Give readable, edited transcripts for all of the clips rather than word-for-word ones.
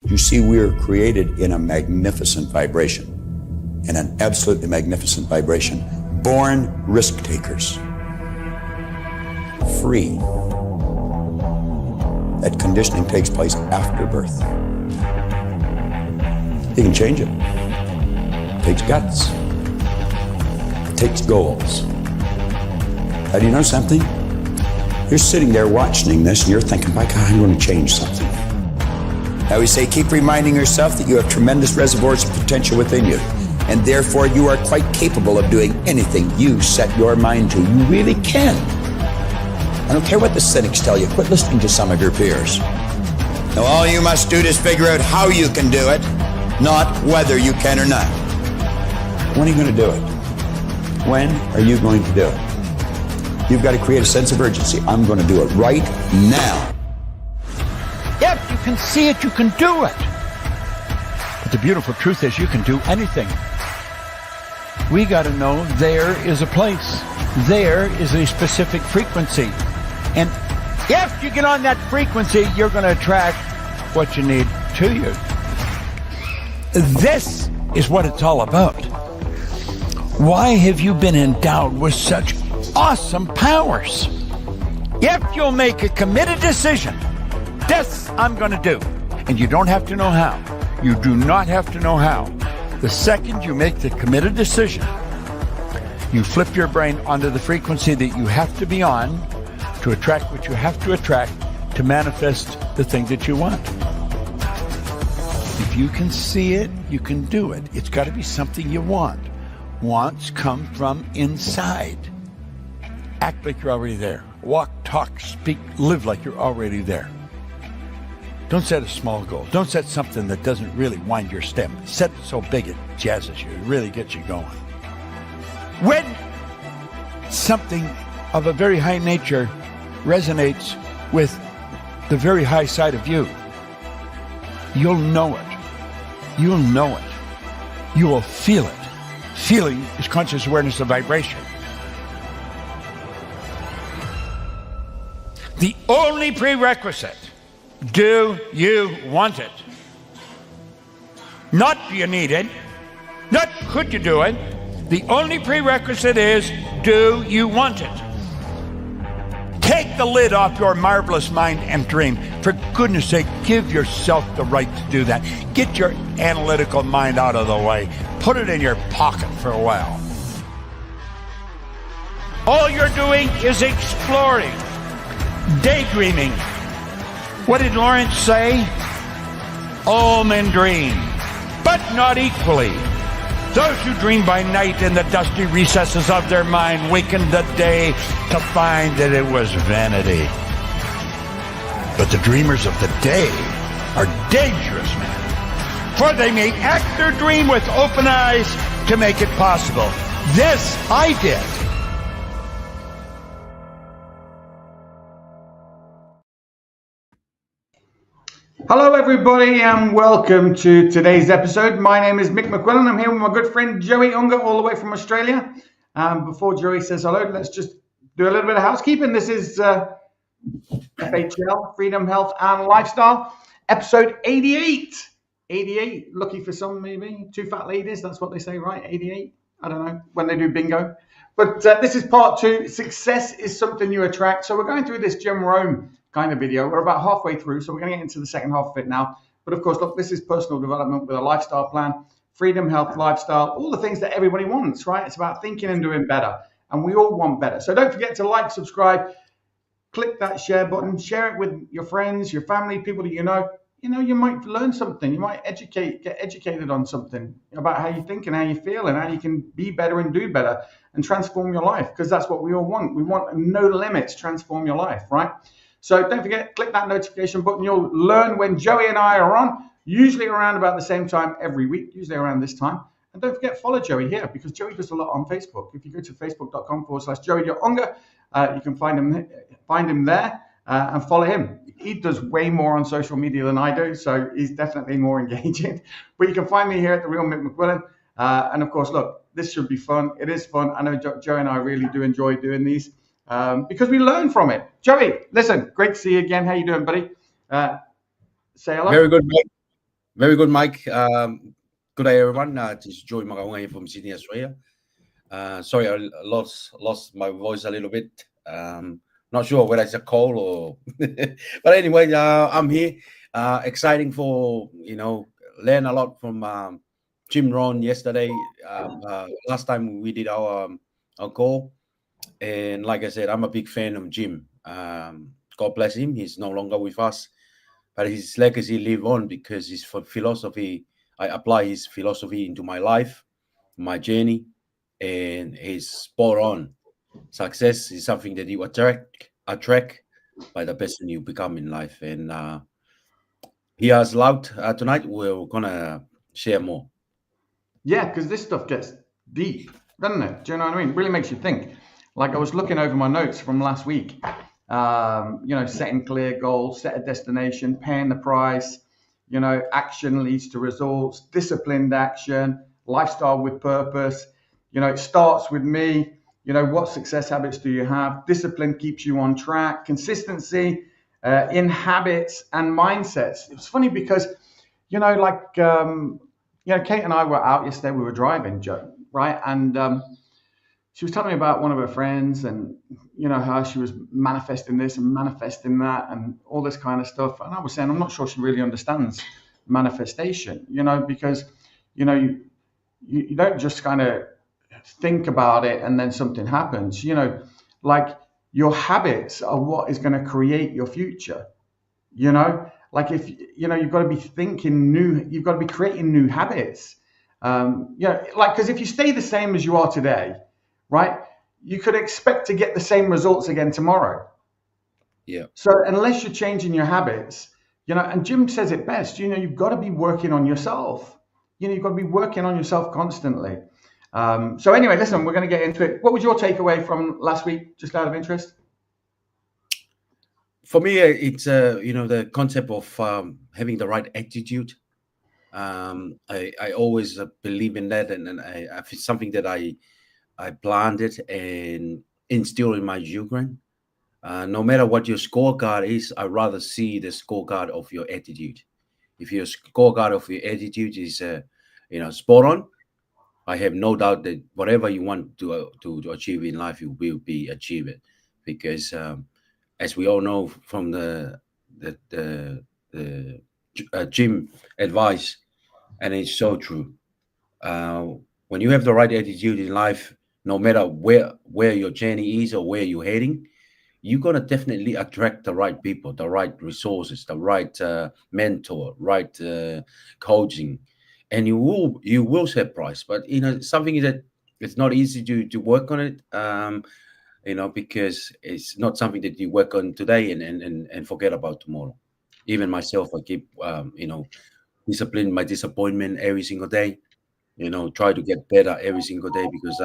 You see, we are created in a magnificent vibration, in an absolutely magnificent vibration. Born risk takers. Free. That conditioning takes place after birth. You can change it. It takes guts. It takes goals. Do you know something? You're sitting there watching this and you're thinking, my God, I'm going to change something. I always say, keep reminding yourself that you have tremendous reservoirs of potential within you, and therefore you are quite capable of doing anything you set your mind to. You really can. I don't care what the cynics tell you. Quit listening to some of your peers. Now, all you must do is figure out how you can do it, not whether you can or not. When are you going to do it? When are you going to do it? You've got to create a sense of urgency. I'm going to do it right now. If you can see it, you can do it. But the beautiful truth is you can do anything. We got to know there is a place. There is a specific frequency. And if you get on that frequency, you're going to attract what you need to you. This is what it's all about. Why have you been endowed with such awesome powers? If you'll make a committed decision, this I'm going to do. And you don't have to know how. You do not have to know how. The second you make the committed decision, you flip your brain onto the frequency that you have to be on to attract what you have to attract to manifest the thing that you want. If you can see it, you can do it. It's got to be something you want. Wants come from inside. Act like you're already there. Walk, talk, speak, live like you're already there. Don't set a small goal. Don't set something that doesn't really wind your stem. Set it so big it jazzes you. It really gets you going. When something of a very high nature resonates with the very high side of you, you'll know it. You'll know it. You will feel it. Feeling is conscious awareness of vibration. The only prerequisite, do you want it? Not do you need it, not could you do it. The only prerequisite is, do you want it? Take the lid off your marvelous mind and dream. For goodness sake, give yourself the right to do that. Get your analytical mind out of the way. Put it in your pocket for a while. All you're doing is exploring, daydreaming. What did Lawrence say? All men dream, but not equally. Those who dream by night in the dusty recesses of their mind waken the day to find that it was vanity. But the dreamers of the day are dangerous men, for they may act their dream with open eyes to make it possible. This I did. Hello everybody and welcome to today's episode. My name is Mick McQuillan. I'm here with my good friend Joey Unger all the way from Australia. Before Joey says hello, let's just do a little bit of housekeeping. This is FHL, Freedom, Health and Lifestyle, episode 88. 88, lucky for some maybe. Two fat ladies, that's what they say, right? 88, I don't know, when they do bingo. But this is part 2, success is something you attract. So we're going through this Jim Rohn kind of video. We're about halfway through, so we're going to get into the second half of it now. But of course, look, this is personal development with a lifestyle plan, freedom, health, lifestyle, all the things that everybody wants, right? It's about thinking and doing better. And we all want better. So don't forget to like, subscribe, click that share button, share it with your friends, your family, people that you know. You know, you might learn something. You might get educated on something about how you think and how you feel and how you can be better and do better and transform your life, because that's what we all want. We want no limits, transform your life, right? So don't forget, click that notification button. You'll learn when Joey and I are on, usually around about the same time every week, usually around this time. And don't forget, follow Joey here, because Joey does a lot on Facebook. If you go to facebook.com/Joey.Unger, you can find him there and follow him. He does way more on social media than I do, so he's definitely more engaging. But you can find me here at The Real Mick McQuillan. And of course, look, this should be fun. It is fun. I know Joey and I really do enjoy doing these. Because we learn from it. Joey, listen, great to see you again. How you doing, buddy? Say hello. Very good, mate. Very good, Mike. Good day, everyone. This is Joey Magaunga here from Sydney, Australia. Sorry, I lost my voice a little bit. Not sure whether it's a cold or, but anyway, I'm here. Exciting for learn a lot from Jim Rohn yesterday. Last time we did our call, and like I said, I'm a big fan of Jim. God bless him. He's no longer with us, but his legacy live on because his philosophy. I apply his philosophy into my life, my journey, and he's spot on. Success is something that you attract by the person you become in life. And he has allowed tonight. We're gonna share more. Yeah, because this stuff gets deep, doesn't it? Do you know what I mean? Really makes you think. Like I was looking over my notes from last week. Setting clear goals, set a destination, paying the price. Action leads to results, disciplined action, lifestyle with purpose. It starts with me. What success habits do you have? Discipline keeps you on track. Consistency in habits and mindsets. It was funny because, Kate and I were out yesterday. We were driving, Joe, right? And she was telling me about one of her friends and, how she was manifesting this and manifesting that and all this kind of stuff. And I was saying, I'm not sure she really understands manifestation, because, you don't just kind of think about it and then something happens. Like your habits are what is going to create your future. Like if you've got to be thinking new, you've got to be creating new habits. Because if you stay the same as you are today, right, you could expect to get the same results again tomorrow. Yeah. So unless you're changing your habits, and Jim says it best, you've got to be working on yourself. You've got to be working on yourself constantly. So anyway, listen, we're going to get into it. What was your takeaway from last week, just out of interest? For me, it's the concept of having the right attitude. I always believe in that, and it's something that I planted and instilled in my children. No matter what your scorecard is, I'd rather see the scorecard of your attitude. If your scorecard of your attitude is spot on, I have no doubt that whatever you want to achieve in life, you will be achieved. Because as we all know from the Jim advice, and it's so true. When you have the right attitude in life, no matter where your journey is or where you're heading, you're gonna definitely attract the right people, the right resources, the right mentor, right coaching, and you will surprise. But something that it's not easy to work on it, because it's not something that you work on today and forget about tomorrow. Even myself, I keep discipline my disappointment every single day. Try to get better every single day because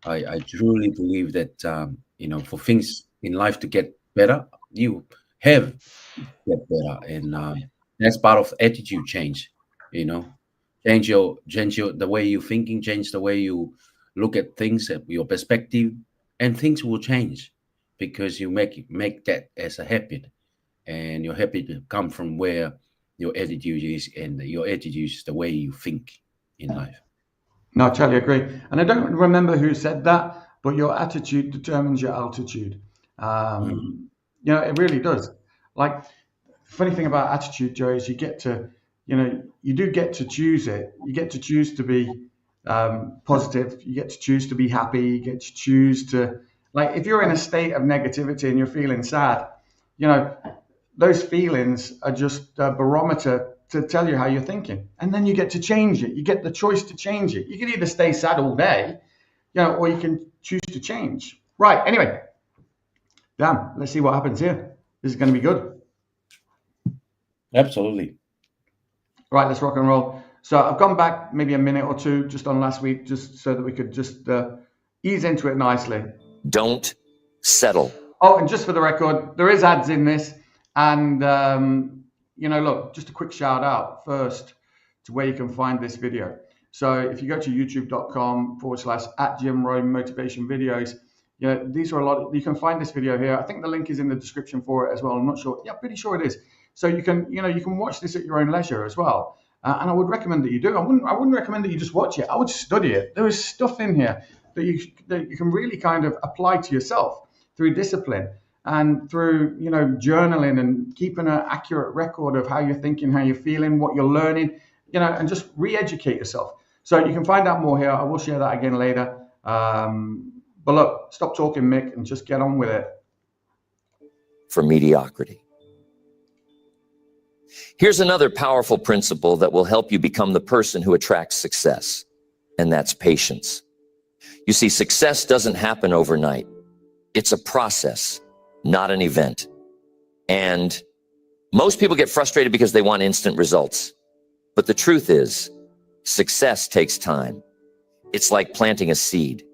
I truly believe that for things in life to get better, you have to get better, and that's part of attitude change. Change your the way you thinking, change the way you look at things, your perspective, and things will change because you make that as a habit, and your habit will come from where your attitude is, and your attitude is the way you think in life. No, I totally agree. And I don't remember who said that, but your attitude determines your altitude. It really does. Like, funny thing about attitude, Joe, is you do get to choose it. You get to choose to be positive. You get to choose to be happy. You get to choose to, like, if you're in a state of negativity and you're feeling sad, those feelings are just a barometer to tell you how you're thinking. And then you get to change it. You get the choice to change it. You can either stay sad all day, or you can choose to change. Right. Anyway, damn, let's see what happens here. This is going to be good. Absolutely. Right, let's rock and roll. So I've gone back maybe a minute or two just on last week, just so that we could just ease into it nicely. Don't settle. Oh, and just for the record, there is ads in this. And, look, just a quick shout out first to where you can find this video. So if you go to youtube.com/@Jim Rohn motivation videos, these are a lot. You can find this video here. I think the link is in the description for it as well. I'm not sure. Yeah, pretty sure it is. So you can watch this at your own leisure as well. And I would recommend that you do. I wouldn't recommend that you just watch it. I would study it. There is stuff in here that you can really kind of apply to yourself through discipline and through journaling and keeping an accurate record of how you're thinking, how you're feeling, what you're learning, and just re-educate yourself. So you can find out more here. I will share that again later. But look, stop talking, Mick, and just get on with it. For mediocrity. Here's another powerful principle that will help you become the person who attracts success, and that's patience. You see, success doesn't happen overnight. It's a process, not an event. And most people get frustrated because they want instant results. But the truth is, success takes time. It's like planting a seed.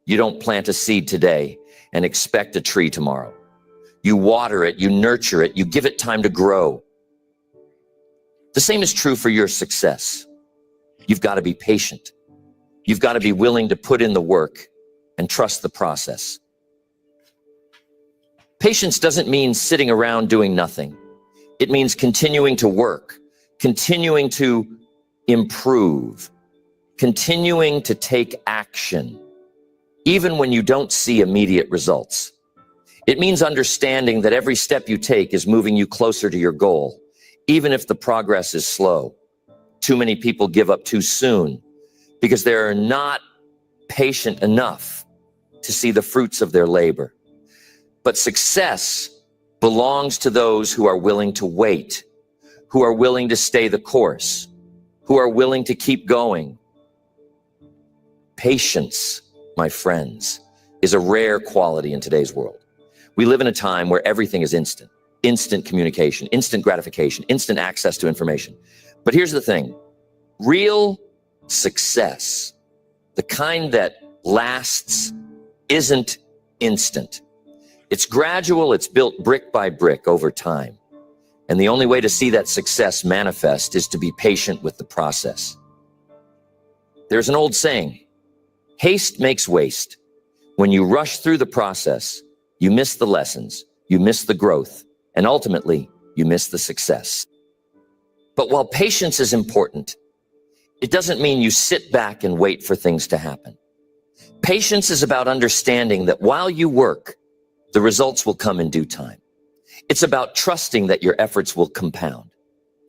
You don't plant a seed today and expect a tree tomorrow. You water it, you nurture it, you give it time to grow. The same is true for your success. You've got to be patient. You've got to be willing to put in the work and trust the process. Patience doesn't mean sitting around doing nothing. It means continuing to work, continuing to improve, continuing to take action, even when you don't see immediate results. It means understanding that every step you take is moving you closer to your goal, even if the progress is slow. Too many people give up too soon because they're not patient enough to see the fruits of their labor. But success belongs to those who are willing to wait, who are willing to stay the course, who are willing to keep going. Patience, my friends, is a rare quality in today's world. We live in a time where everything is instant communication, instant gratification, instant access to information. But here's the thing, real success, the kind that lasts, isn't instant. It's gradual, it's built brick by brick over time. And the only way to see that success manifest is to be patient with the process. There's an old saying, haste makes waste. When you rush through the process, you miss the lessons, you miss the growth, and ultimately, you miss the success. But while patience is important, it doesn't mean you sit back and wait for things to happen. Patience is about understanding that while you work, the results will come in due time. It's about trusting that your efforts will compound.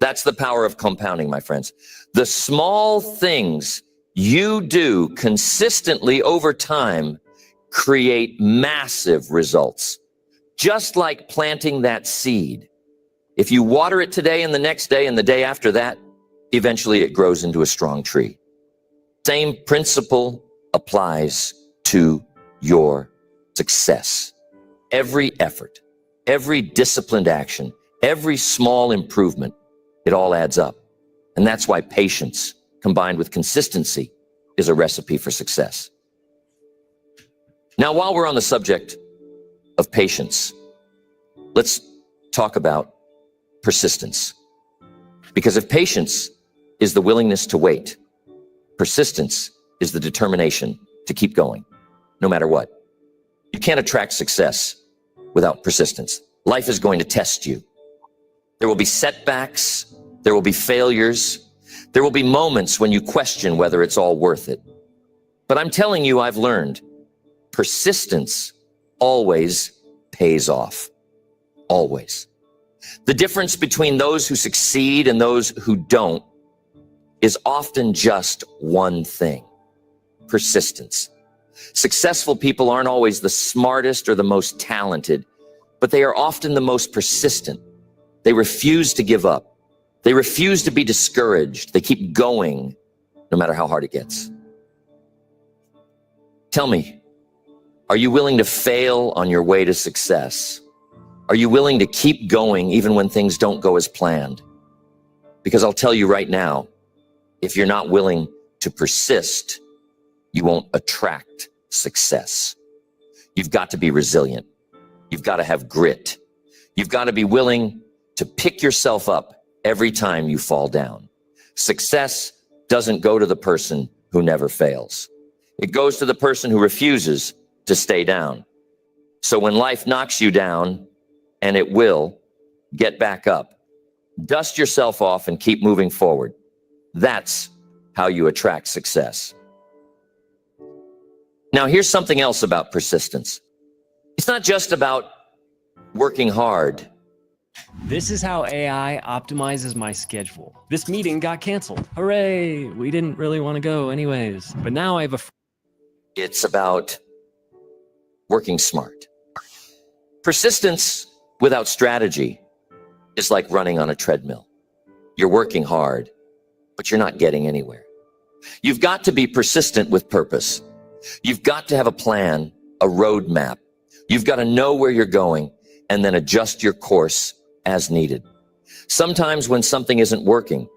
That's the power of compounding, my friends. The small things you do consistently over time create massive results. Just like planting that seed. If you water it today and the next day and the day after that, eventually it grows into a strong tree. Same principle applies to your success. Every effort, every disciplined action, every small improvement, it all adds up. And that's why patience combined with consistency is a recipe for success. Now, while we're on the subject of patience, let's talk about persistence. Because if patience is the willingness to wait, persistence is the determination to keep going, no matter what. You can't attract success without persistence. Life is going to test you. There will be setbacks, there will be failures, there will be moments when you question whether it's all worth it. But I'm telling you, I've learned persistence always pays off. Always. The difference between those who succeed and those who don't is often just one thing: persistence. Successful people aren't always the smartest or the most talented, but they are often the most persistent. They refuse to give up. They refuse to be discouraged. They keep going no matter how hard it gets. Tell me, are you willing to fail on your way to success? Are you willing to keep going even when things don't go as planned? Because I'll tell you right now, if you're not willing to persist, you won't attract success. You've got to be resilient. You've got to have grit. You've got to be willing to pick yourself up every time you fall down. Success doesn't go to the person who never fails. It goes to the person who refuses to stay down. So when life knocks you down, and it will, get back up Dust yourself off and keep moving forward. That's how you attract success. Now, here's something else about persistence. It's not just about working hard. This is how AI optimizes my schedule. This meeting got canceled. Hooray! We didn't really want to go anyways. But now I have It's about working smart. Persistence without strategy is like running on a treadmill. You're working hard, but you're not getting anywhere. You've got to be persistent with purpose. You've got to have a plan, a roadmap. You've got to know where you're going and then adjust your course as needed. Sometimes when something isn't working,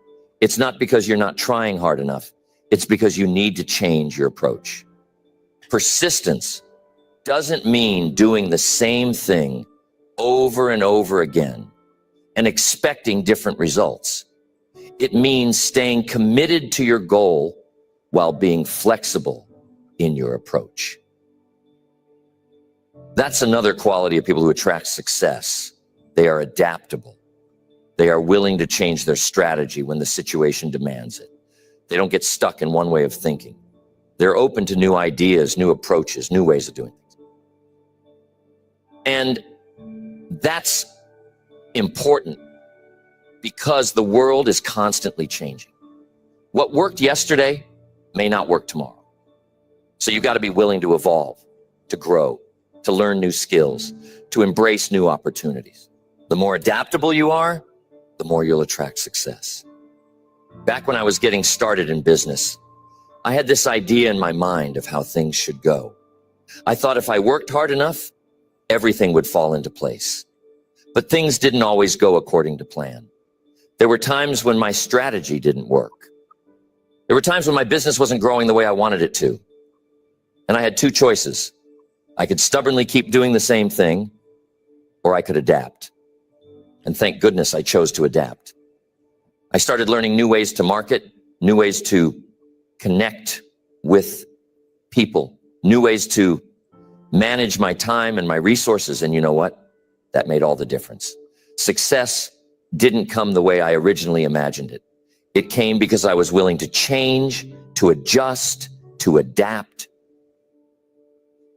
it's not because you're not trying hard enough. It's because you need to change your approach. Persistence doesn't mean doing the same thing over and over again and expecting different results. It means staying committed to your goal while being flexible in your approach. That's another quality of people who attract success. They are adaptable. They are willing to change their strategy when the situation demands it. They don't get stuck in one way of thinking. They're open to new ideas, new approaches, new ways of doing things. And that's important because the world is constantly changing. What worked yesterday may not work tomorrow. So you've got to be willing to evolve, to grow, to learn new skills, to embrace new opportunities. The more adaptable you are, the more you'll attract success. Back when I was getting started in business, I had this idea in my mind of how things should go. I thought if I worked hard enough, everything would fall into place. But things didn't always go according to plan. There were times when my strategy didn't work. There were times when my business wasn't growing the way I wanted it to. And I had two choices. I could stubbornly keep doing the same thing, or I could adapt. And thank goodness I chose to adapt. I started learning new ways to market, new ways to connect with people, new ways to manage my time and my resources. And you know what? That made all the difference. Success didn't come the way I originally imagined it. It came because I was willing to change, to adjust, to adapt.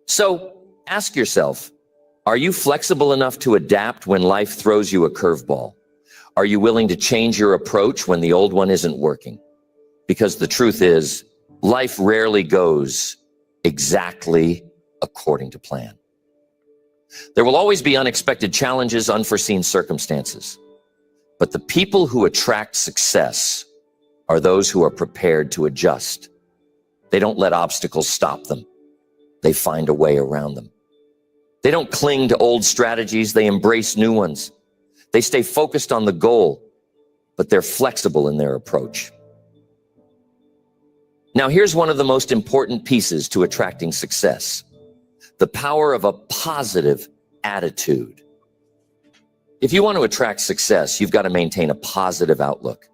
So ask yourself, are you flexible enough to adapt when life throws you a curveball? Are you willing to change your approach when the old one isn't working? Because the truth is, life rarely goes exactly according to plan. There will always be unexpected challenges, unforeseen circumstances. But the people who attract success are those who are prepared to adjust. They don't let obstacles stop them. They find a way around them. They don't cling to old strategies. They embrace new ones. They stay focused on the goal, but they're flexible in their approach. Now, here's one of the most important pieces to attracting success: the power of a positive attitude. If you want to attract success, you've got to maintain a positive outlook.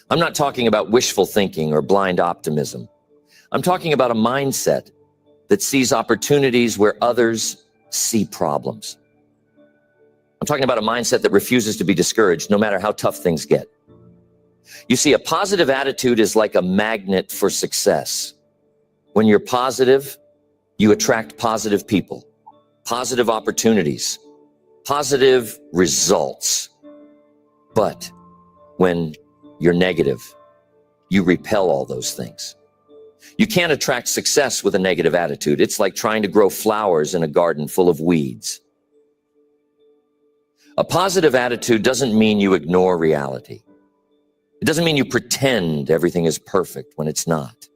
I'm not talking about wishful thinking or blind optimism. I'm talking about a mindset that sees opportunities where others see problems. I'm talking about a mindset that refuses to be discouraged no matter how tough things get. You see, a positive attitude is like a magnet for success. When you're positive, you attract positive people, positive opportunities, positive results. But when you're negative, you repel all those things. You can't attract success with a negative attitude. It's like trying to grow flowers in a garden full of weeds. A positive attitude doesn't mean you ignore reality. It doesn't mean you pretend everything is perfect when it's not.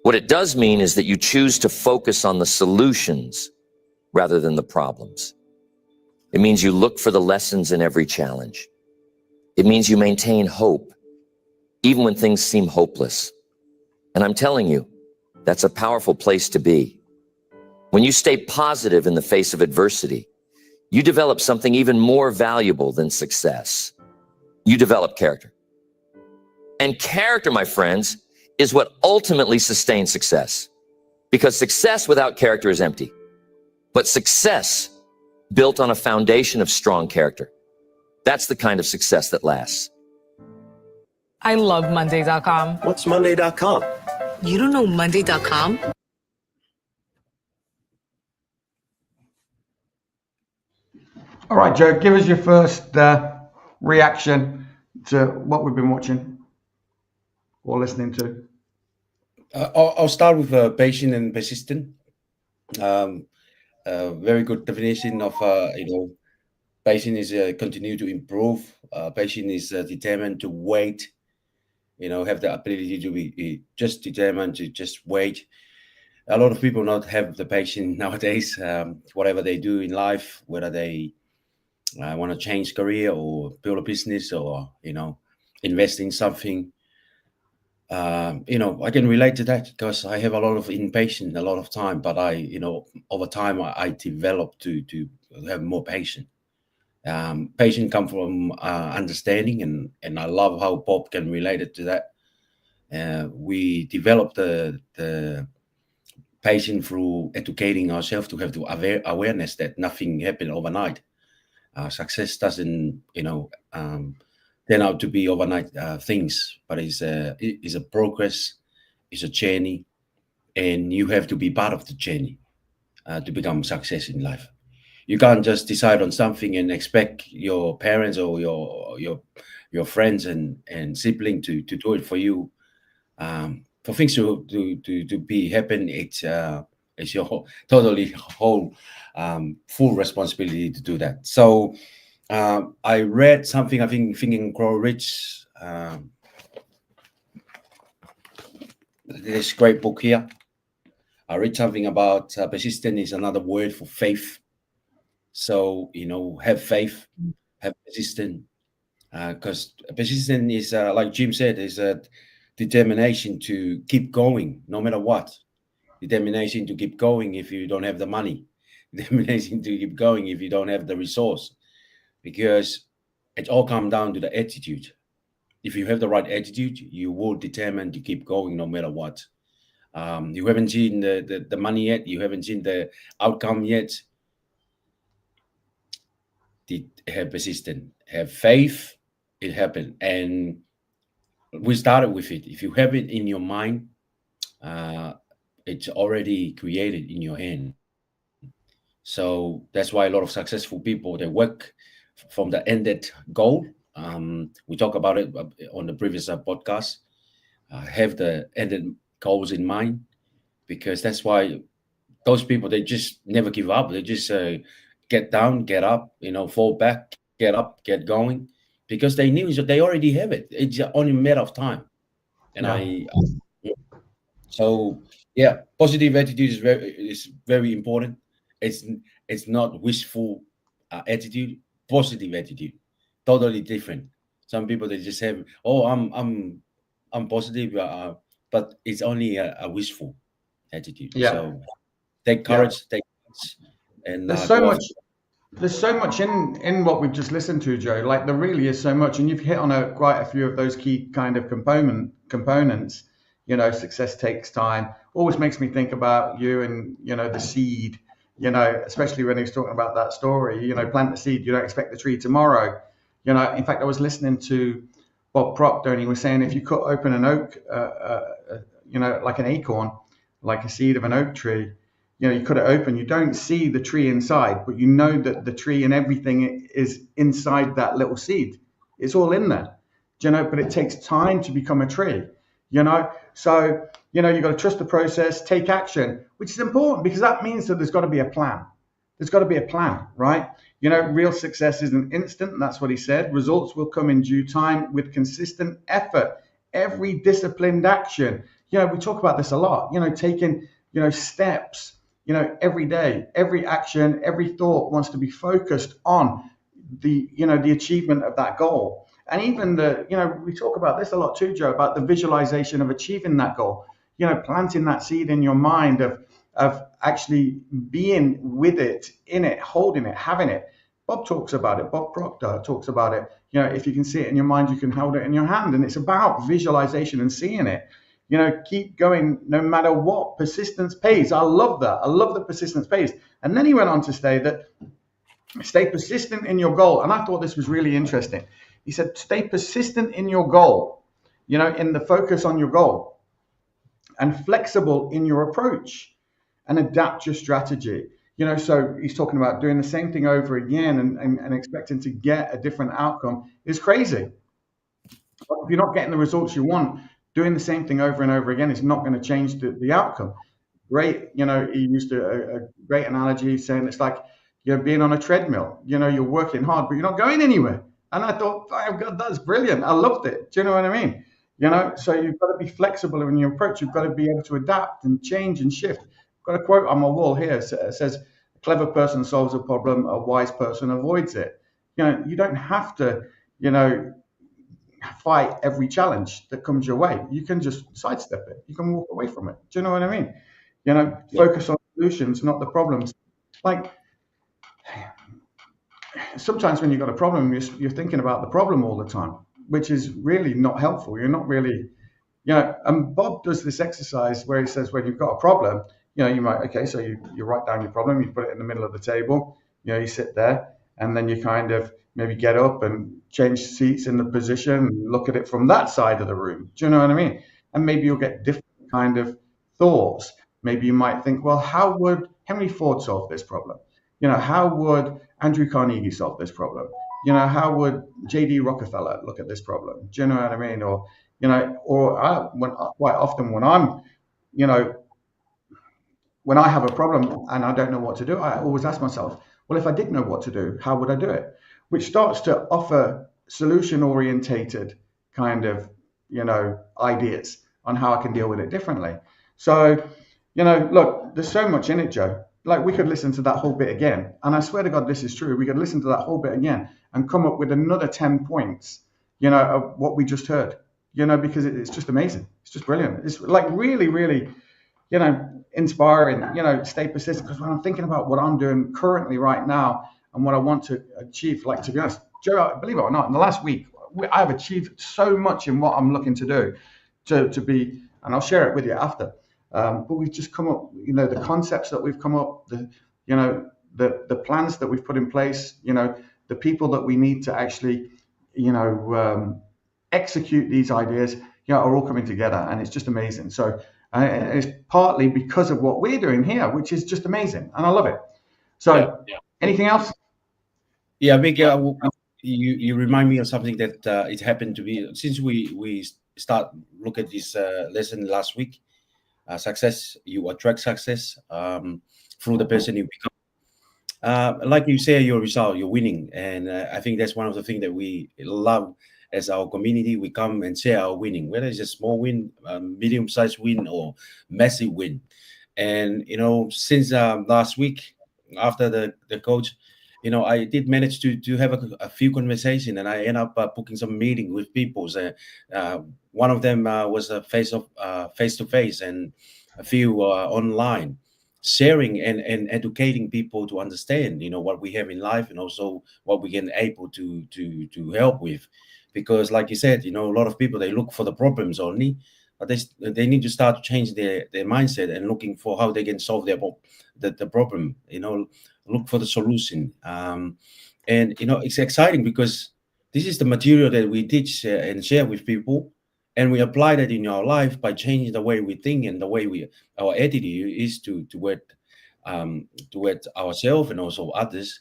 What it does mean is that you choose to focus on the solutions rather than the problems. It means you look for the lessons in every challenge. It means you maintain hope, even when things seem hopeless. And I'm telling you, that's a powerful place to be. When you stay positive in the face of adversity, you develop something even more valuable than success. You develop character. And character, my friends, is what ultimately sustains success. Because success without character is empty. But success built on a foundation of strong character That's the kind of success that lasts. I love Monday.com. What's Monday.com? You don't know Monday.com? All right, Joe, give us your first reaction to what we've been watching or listening to. I'll start with patient and persistent. Very good definition of patient is continue to improve. Patient is determined to wait. Have the ability to be just determined to just wait. A lot of people not have the patience nowadays. Whatever they do in life, whether they want to change career or build a business or invest in something. I can relate to that because I have a lot of impatience, a lot of time, but over time I developed to have more patience. Patience comes from understanding, and I love how Bob can relate it to that. We developed the patience through educating ourselves to have the awareness that nothing happened overnight. Success doesn't, turn out to be overnight things, but it's a progress, it's a journey, and you have to be part of the journey to become success in life. You can't just decide on something and expect your parents or your friends and sibling to do it for you. For things to be happen, it's your totally whole full responsibility to do that. So I read something, I think, Think and Grow Rich. This great book here. I read something about persistence is another word for faith. So, have faith, have persistence, because persistence is, like Jim said, is a determination to keep going no matter what. Determination to keep going if you don't have the money. Determination to keep going if you don't have the resource. Because it all comes down to the attitude. If you have the right attitude, you will determine to keep going no matter what. You haven't seen the money yet. You haven't seen the outcome yet. Have persistence, have faith, it happened. And we started with it. If you have it in your mind, it's already created in your hand. So that's why a lot of successful people, they work from the ended goal. We talk about it on the previous podcast. Have the ended goals in mind, because that's why those people, they just never give up. They just get down, get up, fall back, get up, get going, because they knew that they already have it. It's only a matter of time. And positive attitude is very important. It's not wishful attitude. Positive attitude, totally different. Some people, they just have, I'm positive, but it's only a wishful attitude. Yeah. So take courage, take courage, and there's so much in what we've just listened to, Joe. Like, there really is so much, and you've hit on quite a few of those key kind of components. Success takes time. Always makes me think about you and the seed. Especially when he was talking about that story. Plant the seed. You don't expect the tree tomorrow. In fact, I was listening to Bob Proctor, and he was saying if you cut open an oak, like an acorn, like a seed of an oak tree. You cut it open, you don't see the tree inside, but you know that the tree and everything is inside that little seed. It's all in there, but it takes time to become a tree, So, you've got to trust the process, take action, which is important because that means that there's got to be a plan. There's got to be a plan, right? Real success isn't instant. That's what he said. Results will come in due time with consistent effort, every disciplined action. We talk about this a lot, taking, steps. Every day, every action, every thought wants to be focused on the achievement of that goal. And even we talk about this a lot too, Joe, about the visualization of achieving that goal, planting that seed in your mind of actually being with it, in it, holding it, having it. Bob talks about it. Bob Proctor talks about it. If you can see it in your mind, you can hold it in your hand. And it's about visualization and seeing it. Keep going no matter what. Persistence pays. I love that. I love that persistence pays. And then he went on to say that stay persistent in your goal. And I thought this was really interesting. He said, stay persistent in your goal, in the focus on your goal, and flexible in your approach, and adapt your strategy. So he's talking about doing the same thing over again and expecting to get a different outcome is crazy. If you're not getting the results you want, doing the same thing over and over again is not going to change the outcome. Great, he used a great analogy saying it's like you're being on a treadmill. You're working hard, but you're not going anywhere. And I thought, oh God, that's brilliant. I loved it. Do you know what I mean? So you've got to be flexible in your approach. You've got to be able to adapt and change and shift. I've got a quote on my wall here. It says, a clever person solves a problem, a wise person avoids it. You don't have to, fight every challenge that comes your way. You can just sidestep it. You can walk away from it. Do you know what I mean? Focus on solutions, not the problems. Like, sometimes when you've got a problem, you're thinking about the problem all the time, which is really not helpful. You're not really, and Bob does this exercise where he says, when you've got a problem, you might, so you write down your problem, you put it in the middle of the table, you sit there, and then you kind of maybe get up and change seats in the position and look at it from that side of the room. Do you know what I mean? And maybe you'll get different kind of thoughts. Maybe you might think, well, how would Henry Ford solve this problem? How would Andrew Carnegie solve this problem? How would J.D. Rockefeller look at this problem? Do you know what I mean? Or, quite often when I'm, when I have a problem and I don't know what to do, I always ask myself, well, if I did know what to do, how would I do it? Which starts to offer solution-orientated kind of, ideas on how I can deal with it differently. So, look, there's so much in it, Joe. Like, we could listen to that whole bit again. And I swear to God, this is true. We could listen to that whole bit again and come up with another 10 points, of what we just heard, because it's just amazing. It's just brilliant. It's like really, really, inspiring, stay persistent. Because when I'm thinking about what I'm doing currently right now and what I want to achieve, like, to be honest, Joe, believe it or not, in the last week, I've achieved so much in what I'm looking to do to be, and I'll share it with you after. But we've just come up, the concepts that we've come up, the plans that we've put in place, the people that we need to actually, execute these ideas, are all coming together, and it's just amazing. So it's partly because of what we're doing here, which is just amazing, and I love it. So, anything else? Yeah, Vic, you remind me of something that it happened to be since we start look at this lesson last week. Success, you attract success through the person you become. Like you say, your result, you're winning, and I think that's one of the things that we love as our community. We come and share our winning, whether it's a small win, medium-sized win, or massive win. And since last week, after the coach, I did manage to have a few conversations, and I end up booking some meeting with people. So, one of them was a face-to-face, and a few online, sharing and educating people to understand, what we have in life, and also what we can able to help with. Because, like you said, a lot of people, they look for the problems only, but they need to start to change their mindset and looking for how they can solve the problem. Look for the solution. And it's exciting because this is the material that we teach and share with people, and we apply that in our life by changing the way we think and the way our attitude is toward ourselves and also others.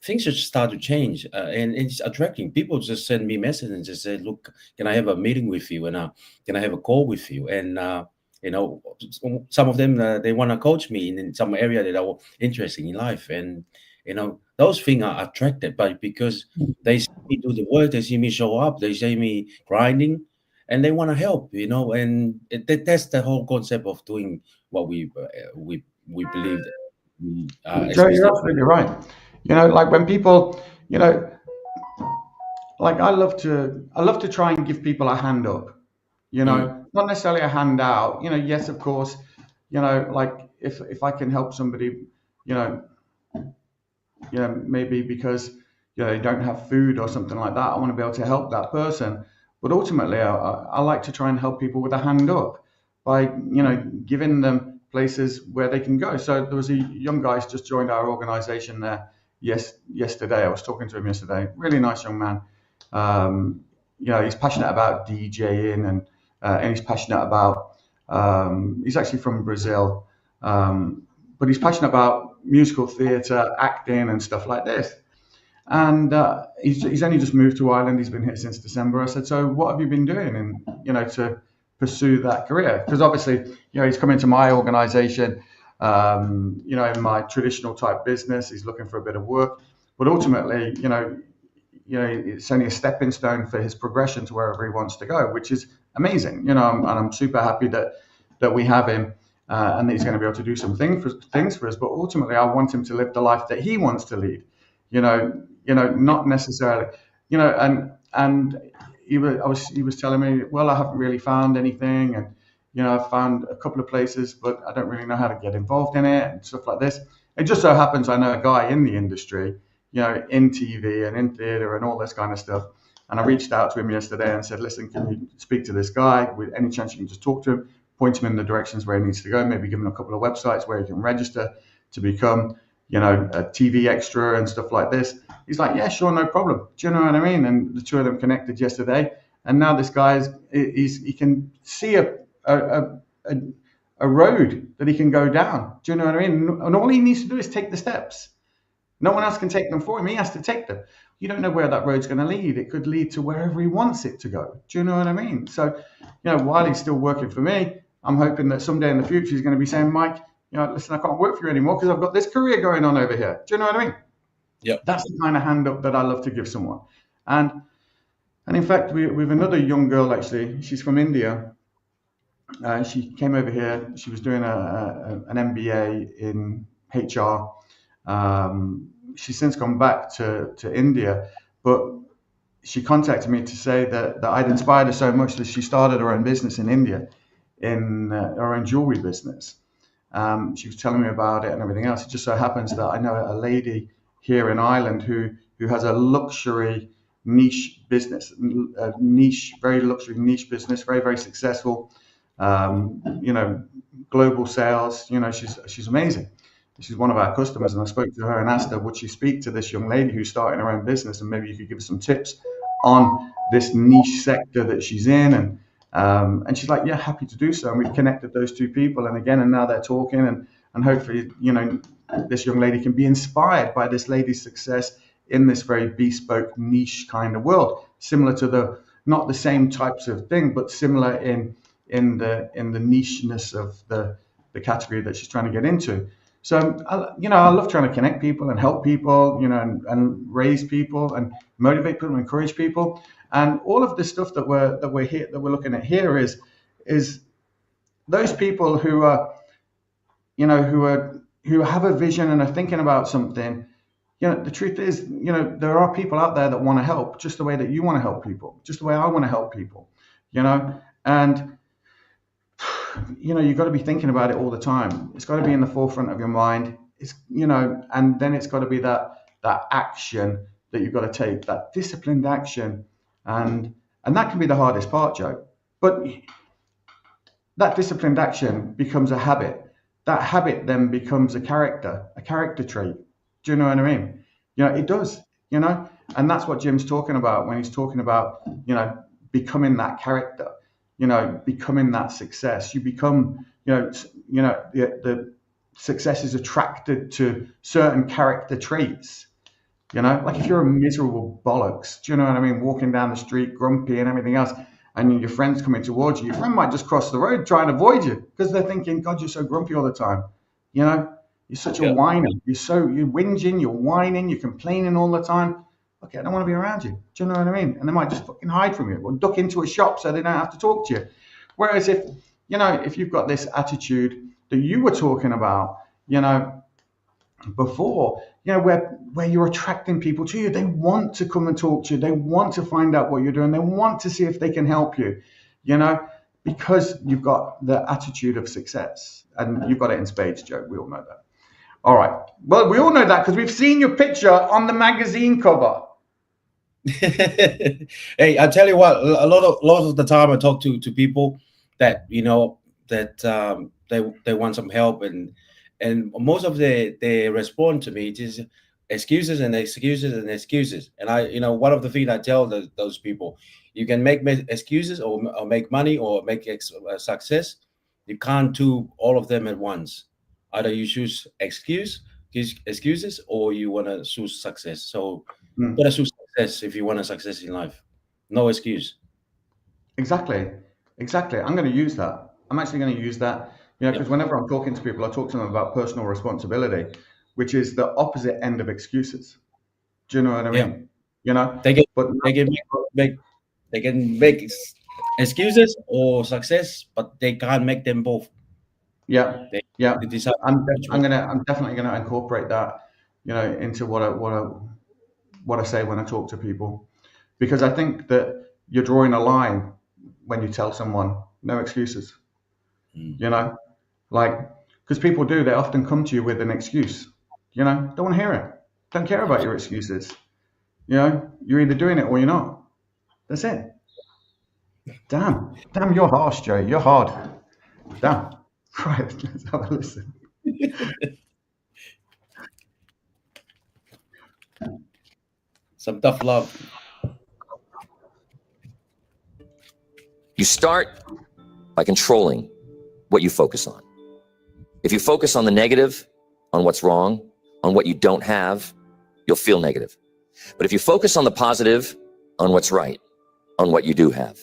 Things just start to change, and it's attracting. People just send me messages and just say, look, can I have a meeting with you? And can I have a call with you? And some of them, they want to coach me in some area that are interesting in life. And those things are attracted by, because they see me do the work, they see me show up, they see me grinding, and they want to help. And that's the whole concept of doing what we believe that we Joe, you're absolutely right. Like when people, like I love to try and give people a hand up, not necessarily a hand out, yes, of course, like if I can help somebody, maybe because, they don't have food or something like that, I want to be able to help that person. But ultimately, I like to try and help people with a hand up by, giving them places where they can go. So there was a young guy who's just joined our organization there yesterday. I was talking to him yesterday. Really nice young man. He's passionate about DJing and he's passionate about. He's actually from Brazil, but he's passionate about musical theatre, acting, and stuff like this. And he's only just moved to Ireland. He's been here since December. I said, so what have you been doing, and to pursue that career? Because obviously, he's come into my organisation, in my traditional type business. He's looking for a bit of work, but ultimately, it's only a stepping stone for his progression to wherever he wants to go, which is amazing. And I'm super happy that we have him. And that he's going to be able to do some things for us, but ultimately, I want him to live the life that he wants to lead. Not necessarily, and he was telling me, well, I haven't really found anything, and I've found a couple of places, but I don't really know how to get involved in it and stuff like this. It just so happens I know a guy in the industry, in TV and in theatre and all this kind of stuff. And I reached out to him yesterday and said, listen, can you speak to this guy? With any chance you can just talk to him, point him in the directions where he needs to go, maybe give him a couple of websites where he can register to become, a TV extra and stuff like this. He's like, yeah, sure, no problem. Do you know what I mean? And the two of them connected yesterday. And now this guy he can see a road that he can go down. Do you know what I mean? And all he needs to do is take the steps. No one else can take them for him. He has to take them. You don't know where that road's going to lead. It could lead to wherever he wants it to go. Do you know what I mean? So, while he's still working for me, I'm hoping that someday in the future he's going to be saying, Mike, listen, I can't work for you anymore because I've got this career going on over here. Do you know what I mean? Yeah. That's the kind of hand up that I love to give someone. And in fact, we have another young girl, actually. She's from India. She came over here. She was doing an MBA in HR. She's since gone back to India, but she contacted me to say that I'd inspired her so much that she started her own business in India, in her own jewelry business. She was telling me about it and everything else. It just so happens that I know a lady here in Ireland who has a luxury niche business, very luxury niche business, very, very successful. Global sales. She's amazing. She's one of our customers, and I spoke to her and asked her, would she speak to this young lady who's starting her own business, and maybe you could give us some tips on this niche sector that she's in. And she's like, yeah, happy to do so. And we've connected those two people, and now they're talking, and hopefully, this young lady can be inspired by this lady's success in this very bespoke niche kind of world, similar to not the same types of thing, but similar in the nicheness of the category that she's trying to get into. So, I love trying to connect people and help people, and raise people and motivate people and encourage people. And all of the stuff that we're looking at here is those people who are, who have a vision and are thinking about something. The truth is, there are people out there that want to help just the way that you want to help people, just the way I want to help people, and you've got to be thinking about it all the time. It's got to be in the forefront of your mind. It's, and then it's got to be that action that you've got to take, that disciplined action. And that can be the hardest part, Joe. But that disciplined action becomes a habit. That habit then becomes a character trait. Do you know what I mean? It does, and that's what Jim's talking about when he's talking about, becoming that character. Becoming that success. You become, the success is attracted to certain character traits. Like if you're a miserable bollocks, do you know what I mean? Walking down the street, grumpy and everything else, and your friend's coming towards you, your friend might just cross the road, try and avoid you because they're thinking, God, you're so grumpy all the time. You're such a whiner. You're whinging, you're whining, you're complaining all the time. Okay, I don't want to be around you. Do you know what I mean? And they might just fucking hide from you or duck into a shop so they don't have to talk to you. Whereas if you've got this attitude that you were talking about, before, where you're attracting people to you, they want to come and talk to you. They want to find out what you're doing. They want to see if they can help you, because you've got the attitude of success, and you've got it in spades, Joe. We all know that. All right. Well, we all know that because we've seen your picture on the magazine cover. Hey, I tell you what, a lot of the time I talk to people that they want some help, and most of they respond to me. It is, excuses and excuses and excuses. And one of the things I tell those people, you can make excuses or make money or make success. You can't do all of them at once. Either you choose excuses or you want to choose success. So you got to choose success if you want a success in life. No excuse. Exactly. I'm going to use that. I'm actually going to use that, because whenever I'm talking to people, I talk to them about personal responsibility, which is the opposite end of excuses. Do you know what I mean? They can make excuses or success, but they can't make them both. Yeah. They decide I'm which one. definitely going to incorporate that, into what I say when I talk to people, because I think that you're drawing a line when you tell someone no excuses. Because people do, they often come to you with an excuse. Don't want to hear it. Don't care about your excuses. You're either doing it or you're not. That's it. Damn, you're harsh, Joe. You're hard. Damn. Right, let's have a listen. Some tough love. You start by controlling what you focus on. If you focus on the negative, on what's wrong, on what you don't have, you'll feel negative. But if you focus on the positive, on what's right, on what you do have,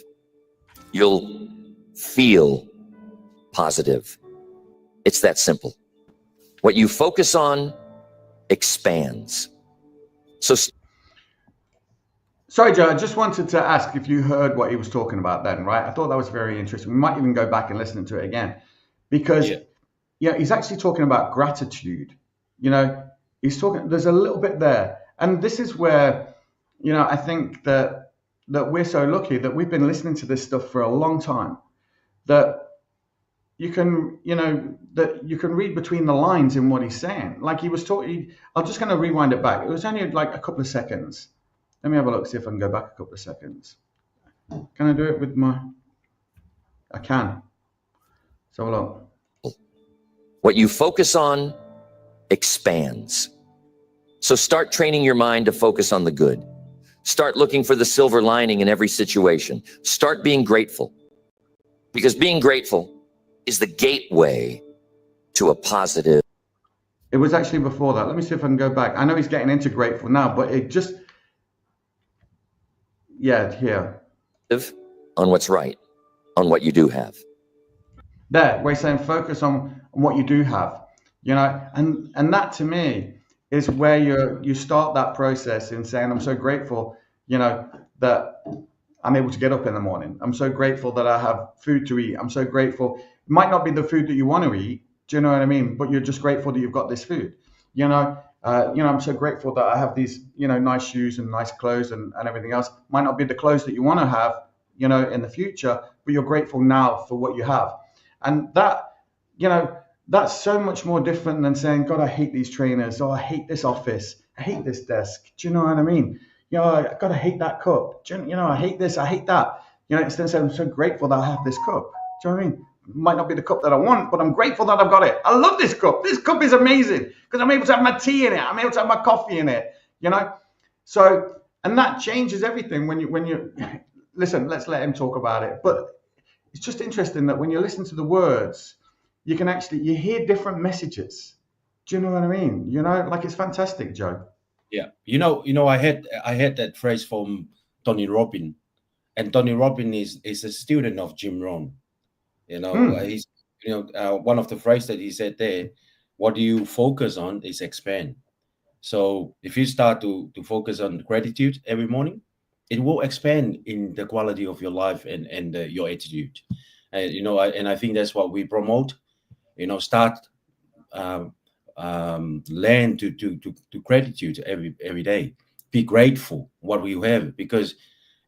you'll feel positive. It's that simple. What you focus on expands. So sorry, Joe, I just wanted to ask if you heard what he was talking about then, right? I thought that was very interesting. We might even go back and listen to it again, because he's actually talking about gratitude. He's talking, there's a little bit there. And this is where, I think that we're so lucky that we've been listening to this stuff for a long time, that you can, that you can read between the lines in what he's saying. Like he was talking, I'm just going to rewind it back. It was only like a couple of seconds. Let me have a look, see if I can go back a couple of seconds. Can I do it with I can. So have a look. What you focus on expands. So start training your mind to focus on the good. Start looking for the silver lining in every situation. Start being grateful, because being grateful is the gateway to a positive. It was actually before that. Let me see if I can go back. I know he's getting into grateful now, but it just, here. On what's right, on what you do have. There, we're saying focus on what you do have, and that to me is where you start that process in saying, I'm so grateful, that I'm able to get up in the morning. I'm so grateful that I have food to eat. I'm so grateful. It might not be the food that you want to eat. Do you know what I mean? But you're just grateful that you've got this food. I'm so grateful that I have these, nice shoes and nice clothes and everything else. Might not be the clothes that you want to have, in the future, but you're grateful now for what you have. And that, that's so much more different than saying, God, I hate these trainers, or I hate this office, I hate this desk. Do you know what I mean? I gotta hate that cup. I hate this, I hate that. Instead of saying, I'm so grateful that I have this cup. Do you know what I mean? It might not be the cup that I want, but I'm grateful that I've got it. I love this cup. This cup is amazing because I'm able to have my tea in it. I'm able to have my coffee in it. So, and that changes everything when you listen. Let's let him talk about it. But it's just interesting that when you listen to the words, you can actually, you hear different messages. Do you know what I mean? Like it's fantastic, Joe. Yeah. I had that phrase from Tony Robbins, and Tony Robbins is a student of Jim Rohn. He's, one of the phrases that he said there, what you focus on is expand. So if you start to focus on gratitude every morning, it will expand in the quality of your life and your attitude. And I think that's what we promote. Start learn to gratitude every day. Be grateful what you have, because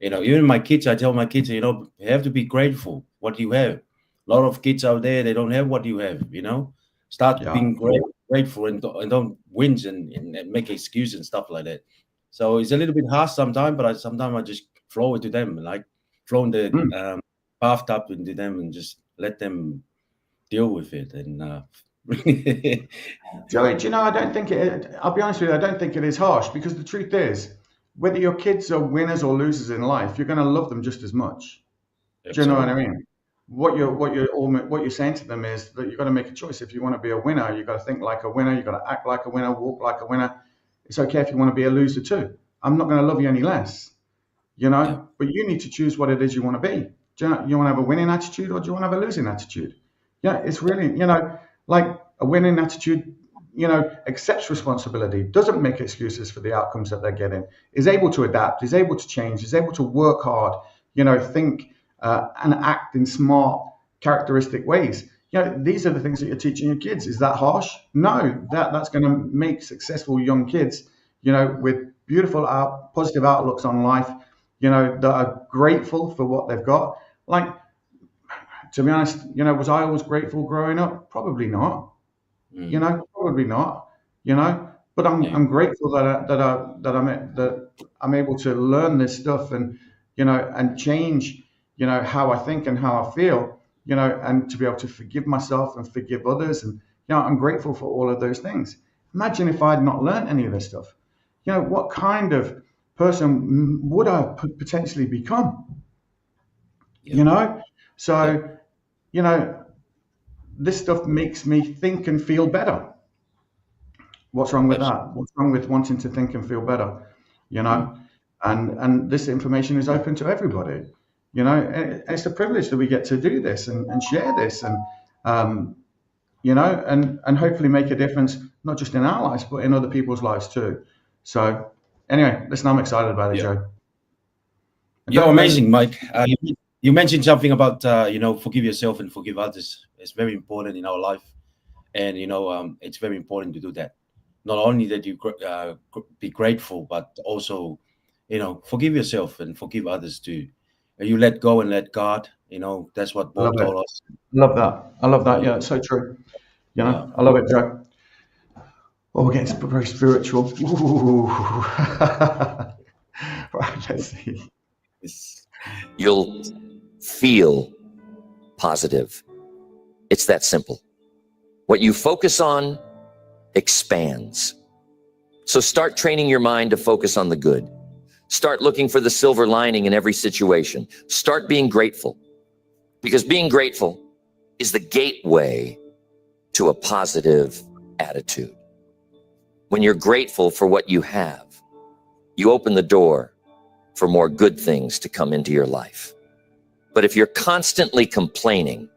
even my kids, I tell my kids, you have to be grateful what you have. A lot of kids out there, they don't have what you have. Start being grateful and don't whinge and make excuses and stuff like that. So it's a little bit harsh sometimes, but sometimes I just flow it to them, like flowing the bathtub into them and just let them deal with it. And Joey, do you know, I don't think it, I'll be honest with you, I don't think it is harsh, because the truth is, whether your kids are winners or losers in life, you're going to love them just as much. Do you know what I mean? What you're saying to them is that you've got to make a choice. If you want to be a winner, you've got to think like a winner, you've got to act like a winner, walk like a winner. It's okay if you want to be a loser too. I'm not going to love you any less, but you need to choose what it is you want to be. Do you want to have a winning attitude, or do you want to have a losing attitude? Yeah, it's really, like a winning attitude, accepts responsibility, doesn't make excuses for the outcomes that they're getting, is able to adapt, is able to change, is able to work hard, think and act in smart, characteristic ways. These are the things that you're teaching your kids. Is that harsh? No, that's going to make successful young kids, with beautiful, positive outlooks on life, that are grateful for what they've got. Like, to be honest, was I always grateful growing up? Probably not. Probably not. But I'm grateful that I'm able to learn this stuff and and change how I think and how I feel, and to be able to forgive myself and forgive others, and I'm grateful for all of those things. Imagine if I'd not learned any of this stuff. What kind of person would I potentially become? So this stuff makes me think and feel better. What's wrong with that? What's wrong with wanting to think and feel better? And this information is open to everybody. And it's a privilege that we get to do this and share this, and and hopefully make a difference, not just in our lives, but in other people's lives too. So anyway, listen, I'm excited about it, Joe. You're amazing, Mike. You mentioned something about forgive yourself and forgive others. It's very important in our life, and it's very important to do that. Not only that you be grateful, but also forgive yourself and forgive others too. And you let go and let God. That's what Bob told us. Love that. I love that. Yeah, it's so true. I love it, Joe. Oh, we're getting very spiritual. Ooh. Right, let's see. You'll feel positive. It's that simple. What you focus on expands. So start training your mind to focus on the good. Start looking for the silver lining in every situation. Start being grateful, because being grateful is the gateway to a positive attitude. When you're grateful for what you have, you open the door for more good things to come into your life. But if you're constantly complaining,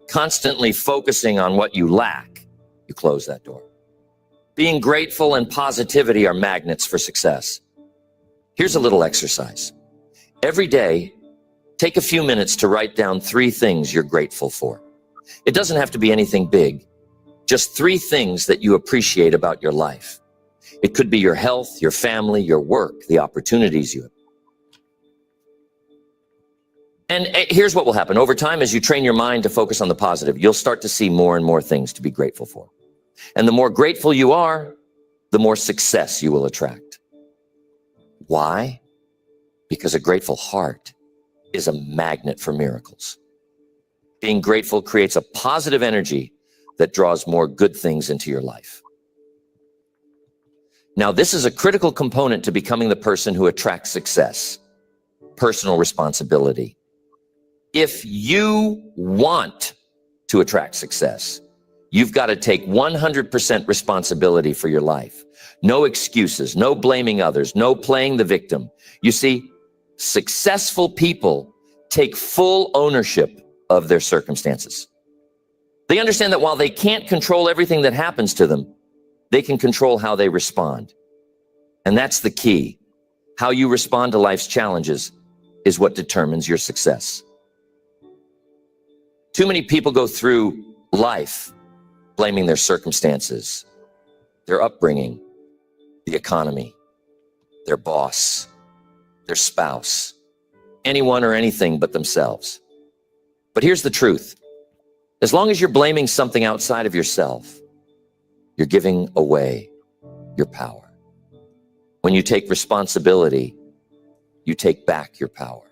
constantly focusing on what you lack, you close that door. Being grateful and positivity are magnets for success. Here's a little exercise. Every day, take a few minutes to write down 3 things you're grateful for. It doesn't have to be anything big, just 3 things that you appreciate about your life. It could be your health, your family, your work, the opportunities you have. And here's what will happen. Over time, as you train your mind to focus on the positive, you'll start to see more and more things to be grateful for. And the more grateful you are, the more success you will attract. Why? Because a grateful heart is a magnet for miracles. Being grateful creates a positive energy that draws more good things into your life. Now, this is a critical component to becoming the person who attracts success: personal responsibility. If you want to attract success, you've got to take 100% responsibility for your life. No excuses, no blaming others, no playing the victim. You see, successful people take full ownership of their circumstances. They understand that while they can't control everything that happens to them, they can control how they respond. And that's the key. How you respond to life's challenges is what determines your success. Too many people go through life blaming their circumstances, their upbringing, the economy, their boss, their spouse, anyone or anything but themselves. But here's the truth. As long as you're blaming something outside of yourself, you're giving away your power. When you take responsibility, you take back your power.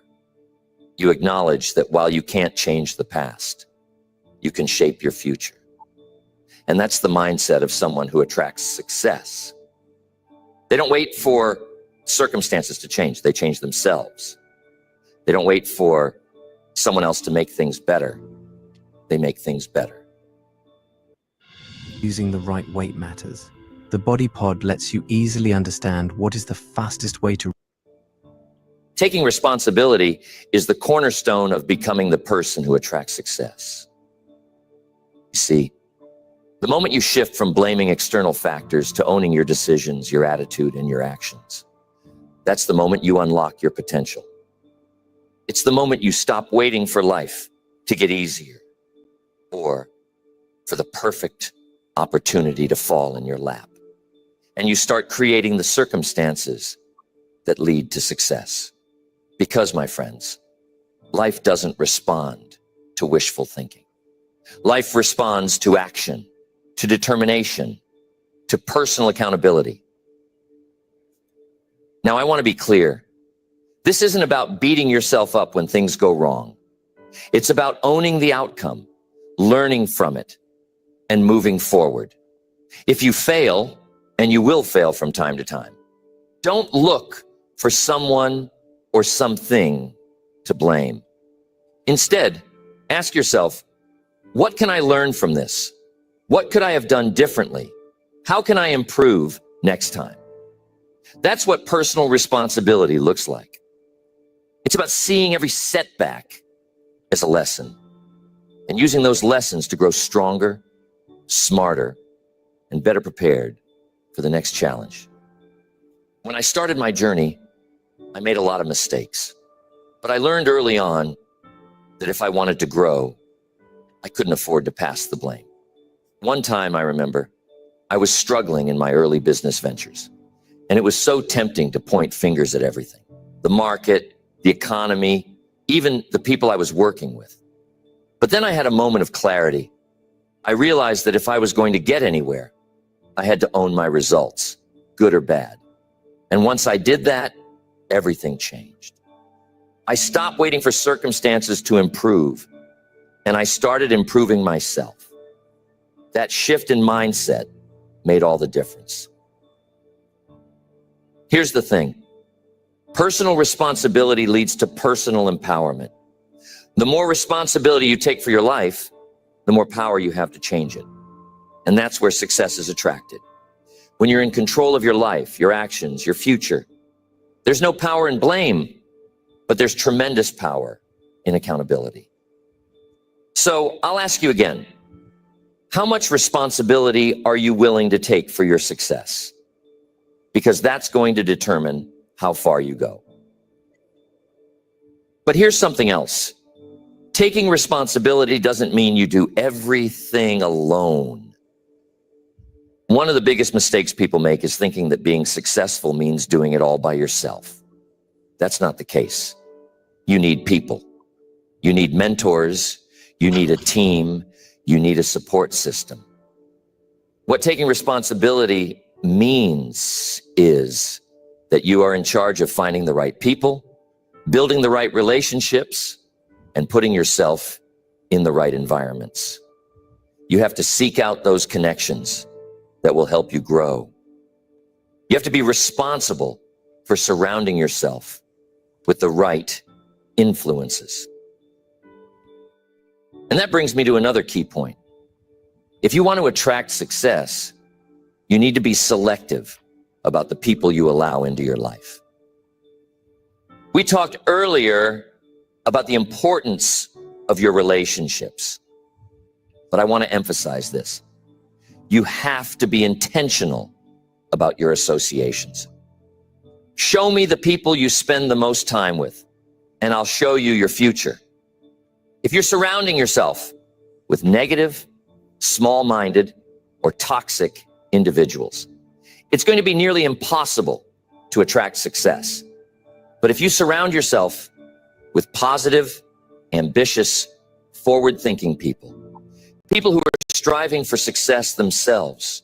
You acknowledge that while you can't change the past, you can shape your future. And that's the mindset of someone who attracts success. They don't wait for circumstances to change. They change themselves. They don't wait for someone else to make things better. They make things better. Using the right weight matters. The Body Pod lets you easily understand what is the fastest way to... Taking responsibility is the cornerstone of becoming the person who attracts success. You see, the moment you shift from blaming external factors to owning your decisions, your attitude, and your actions, that's the moment you unlock your potential. It's the moment you stop waiting for life to get easier or for the perfect opportunity to fall in your lap. And you start creating the circumstances that lead to success. Because, my friends, life doesn't respond to wishful thinking. Life responds to action, to determination, to personal accountability. Now, I want to be clear. This isn't about beating yourself up when things go wrong. It's about owning the outcome, learning from it, and moving forward. If you fail, and you will fail from time to time, don't look for someone or something to blame. Instead, ask yourself, what can I learn from this? What could I have done differently? How can I improve next time? That's what personal responsibility looks like. It's about seeing every setback as a lesson and using those lessons to grow stronger, smarter, and better prepared for the next challenge. When I started my journey, I made a lot of mistakes, but I learned early on that if I wanted to grow, I couldn't afford to pass the blame. One time, I remember, I was struggling in my early business ventures, and it was so tempting to point fingers at everything. The market, the economy, even the people I was working with. But then I had a moment of clarity. I realized that if I was going to get anywhere, I had to own my results, good or bad. And once I did that, everything changed. I stopped waiting for circumstances to improve, and I started improving myself. That shift in mindset made all the difference. Here's the thing. Personal responsibility leads to personal empowerment. The more responsibility you take for your life, the more power you have to change it. And that's where success is attracted. When you're in control of your life, your actions, your future, there's no power in blame, but there's tremendous power in accountability. So I'll ask you again, how much responsibility are you willing to take for your success? Because that's going to determine how far you go. But here's something else. Taking responsibility doesn't mean you do everything alone. One of the biggest mistakes people make is thinking that being successful means doing it all by yourself. That's not the case. You need people. You need mentors. You need a team. You need a support system. What taking responsibility means is that you are in charge of finding the right people, building the right relationships, and putting yourself in the right environments. You have to seek out those connections that will help you grow. You have to be responsible for surrounding yourself with the right influences. And that brings me to another key point. If you want to attract success, you need to be selective about the people you allow into your life. We talked earlier about the importance of your relationships, but I want to emphasize this. You have to be intentional about your associations. Show me the people you spend the most time with, and I'll show you your future. If you're surrounding yourself with negative, small-minded, or toxic individuals, it's going to be nearly impossible to attract success. But if you surround yourself with positive, ambitious, forward-thinking people, people who are striving for success themselves,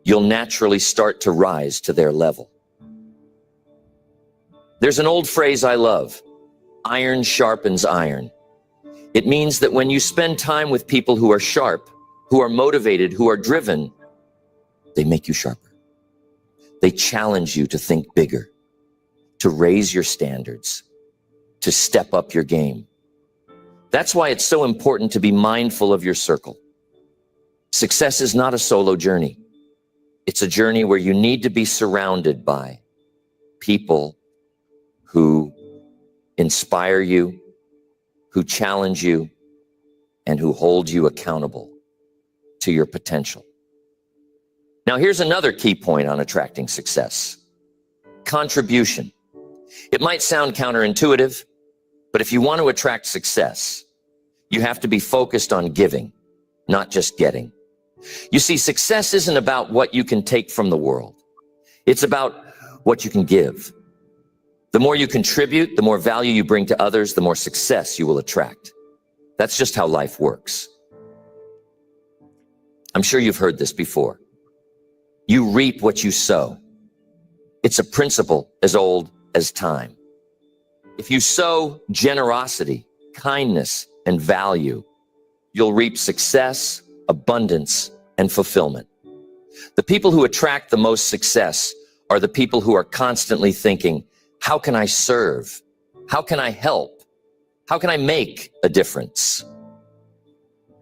you'll naturally start to rise to their level. There's an old phrase I love, iron sharpens iron. It means that when you spend time with people who are sharp, who are motivated, who are driven, they make you sharper. They challenge you to think bigger, to raise your standards, to step up your game. That's why it's so important to be mindful of your circle. Success is not a solo journey. It's a journey where you need to be surrounded by people who inspire you, who challenge you, and who hold you accountable to your potential. Now, here's another key point on attracting success: contribution. It might sound counterintuitive, but if you want to attract success, you have to be focused on giving, not just getting. You see, success isn't about what you can take from the world. It's about what you can give. The more you contribute, the more value you bring to others, the more success you will attract. That's just how life works. I'm sure you've heard this before. You reap what you sow. It's a principle as old as time. If you sow generosity, kindness, and value, you'll reap success, abundance, and fulfillment. The people who attract the most success are the people who are constantly thinking, how can I serve? How can I help? How can I make a difference?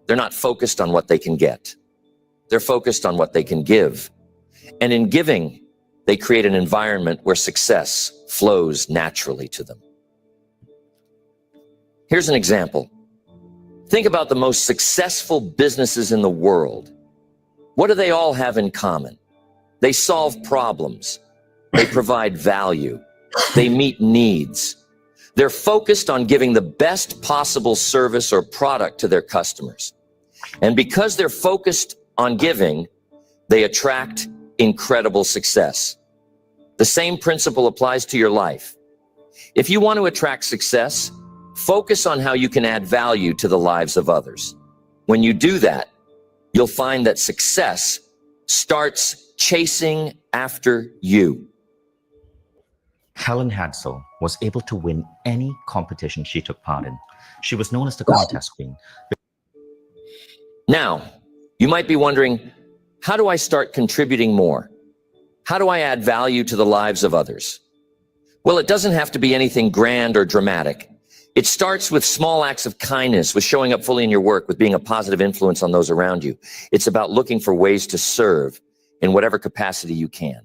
They're not focused on what they can get. They're focused on what they can give. And in giving, they create an environment where success flows naturally to them. Here's an example. Think about the most successful businesses in the world. What do they all have in common? They solve problems. They provide value. They meet needs. They're focused on giving the best possible service or product to their customers. And because they're focused on giving, they attract incredible success. The same principle applies to your life. If you want to attract success, focus on how you can add value to the lives of others. When you do that, you'll find that success starts chasing after you. Helen Hadsell was able to win any competition she took part in. She was known as the contest queen. Now, you might be wondering, how do I start contributing more? How do I add value to the lives of others? Well, it doesn't have to be anything grand or dramatic. It starts with small acts of kindness, with showing up fully in your work, with being a positive influence on those around you. It's about looking for ways to serve in whatever capacity you can.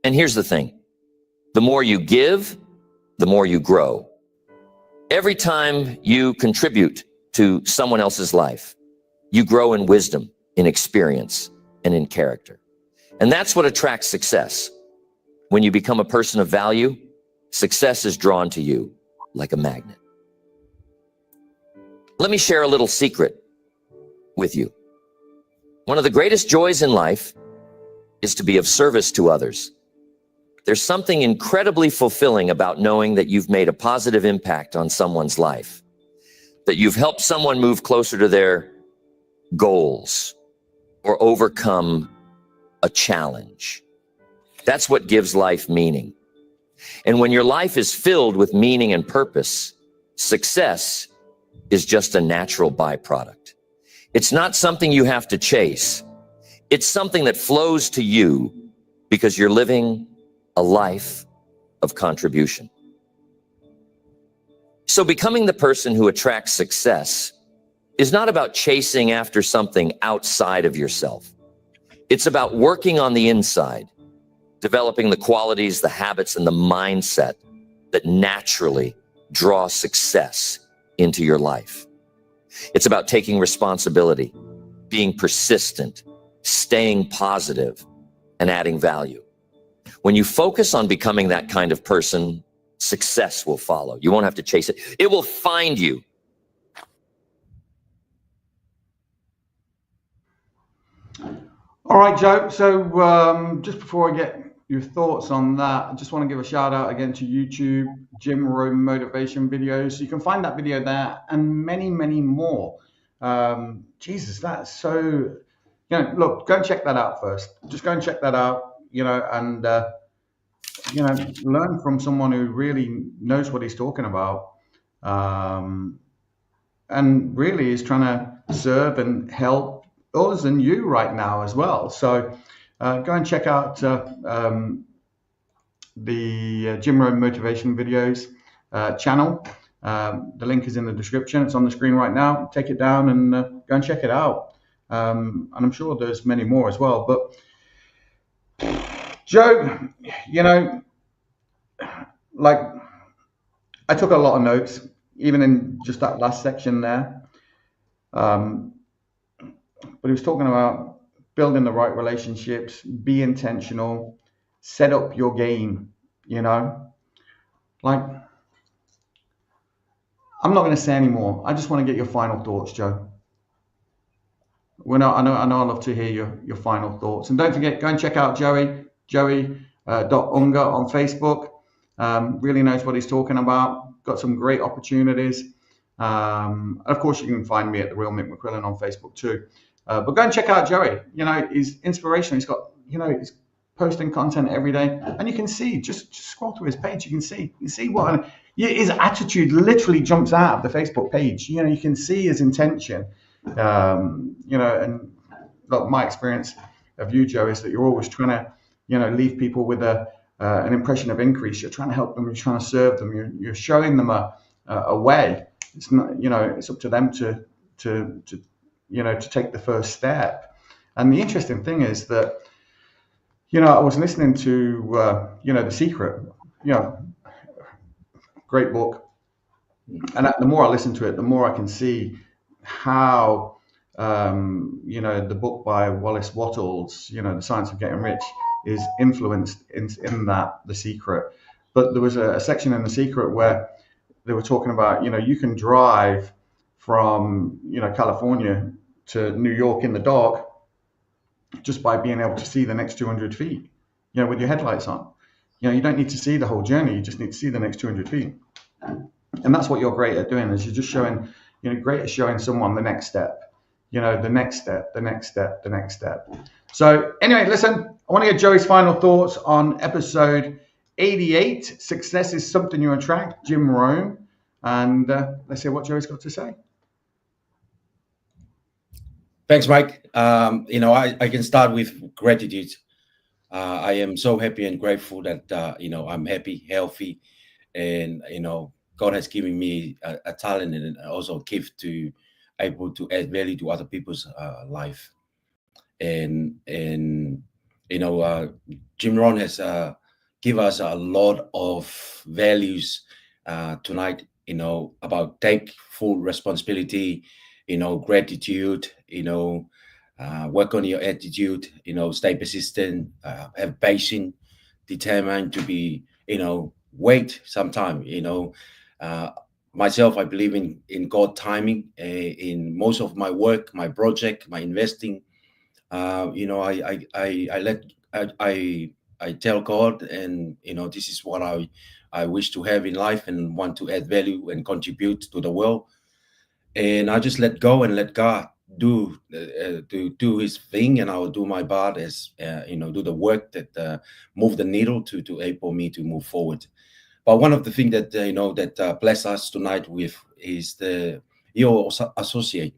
And here's the thing. The more you give, the more you grow. Every time you contribute to someone else's life, you grow in wisdom, in experience, and in character. And that's what attracts success. When you become a person of value, success is drawn to you like a magnet. Let me share a little secret with you. One of the greatest joys in life is to be of service to others. There's something incredibly fulfilling about knowing that you've made a positive impact on someone's life, that you've helped someone move closer to their goals or overcome a challenge. That's what gives life meaning. And when your life is filled with meaning and purpose, success is just a natural byproduct. It's not something you have to chase. It's something that flows to you because you're living a life of contribution. So becoming the person who attracts success is not about chasing after something outside of yourself. It's about working on the inside, developing the qualities, the habits, and the mindset that naturally draw success into your life. It's about taking responsibility, being persistent, staying positive, and adding value. When you focus on becoming that kind of person, success will follow. You won't have to chase it. It will find you. All right, Joe. So just before I get your thoughts on that, I just want to give a shout out again to YouTube, Jim Rohn motivation videos. You can find that video there and many, many more. Jesus, that's so, look, go and check that out first. Just go and check that out, and, learn from someone who really knows what he's talking about. And really is trying to serve and help us and you right now as well. So go and check out the Jim Rohn motivation videos channel. The link is in the description. It's on the screen right now. Take it down and go and check it out. And I'm sure there's many more as well. But Joe, you know, like I took a lot of notes, even in just that last section there. But he was talking about building the right relationships, be intentional, set up your game, you know. Like, I'm not going to say any more. I just want to get your final thoughts, Joe. I know I love to hear your final thoughts. And don't forget, go and check out Joey.Unga on Facebook. Really knows what he's talking about. Got some great opportunities. Of course, you can find me at The Real Mick McQuillan on Facebook too. But go and check out Joey. You know, he's inspirational. He's got, you know, he's posting content every day. And you can see, just scroll through his page. You can see what his attitude literally jumps out of the Facebook page. You know, you can see his intention. You know, and look, my experience of you, Joe, is that you're always trying to, you know, leave people with an impression of increase. You're trying to help them. You're trying to serve them. You're showing them a way. It's not, you know, it's up to them to you know, to take the first step. And the interesting thing is that, you know, I was listening to, you know, The Secret, you know, great book. And the more I listen to it, the more I can see how, you know, the book by Wallace Wattles, you know, The Science of Getting Rich, is influenced in that, The Secret. But there was a section in The Secret where they were talking about, you know, you can drive from, you know, California to New York in the dark just by being able to see the next 200 feet, you know, with your headlights on. You know, you don't need to see the whole journey. You just need to see the next 200 feet. And that's what you're great at doing, is you're just showing, you know, great at showing someone the next step, you know, the next step, the next step, the next step. So anyway, listen, I want to get Joey's final thoughts on episode 88, Success is Something You Attract, Jim Rohn. And let's hear what Joey's got to say. Thanks, Mike. You know, I can start with gratitude. I am so happy and grateful that, you know, I'm happy, healthy, and, you know, God has given me a talent and also a gift to able to add value to other people's life. And you know, Jim Rohn has give us a lot of values tonight, you know, about take full responsibility, you know, gratitude, you know, work on your attitude, you know, stay persistent, have patience, determined to be, you know, wait sometime, you know. Myself, I believe in God timing in most of my work, my project, my investing. You know, I tell God, and, you know, this is what I wish to have in life and want to add value and contribute to the world. And I just let go and let God do his thing, and I will do my part as you know, do the work that move the needle to enable me to move forward. But one of the things that you know, that bless us tonight with is your associate.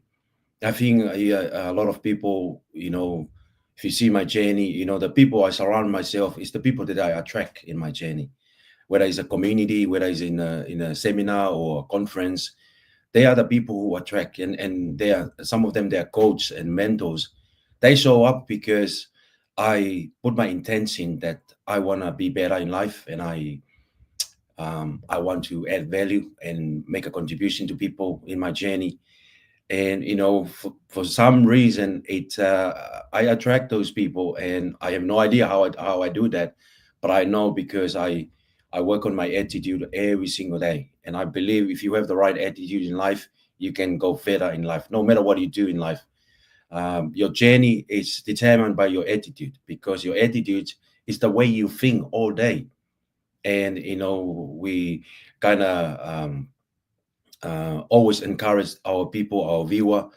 I think a lot of people, you know, if you see my journey, you know, the people I surround myself is the people that I attract in my journey. Whether it's a community, whether it's in a seminar or a conference, they are the people who attract, and they are, some of them, they are coaches and mentors. They show up because I put my intention that I want to be better in life, and I want to add value and make a contribution to people in my journey. And, you know, for some reason, I attract those people, and I have no idea how I do that, but I know because I work on my attitude every single day. And I believe if you have the right attitude in life, you can go further in life, no matter what you do in life. Your journey is determined by your attitude, because your attitude is the way you think all day. And, you know, we kind of always encourage our people, our viewer,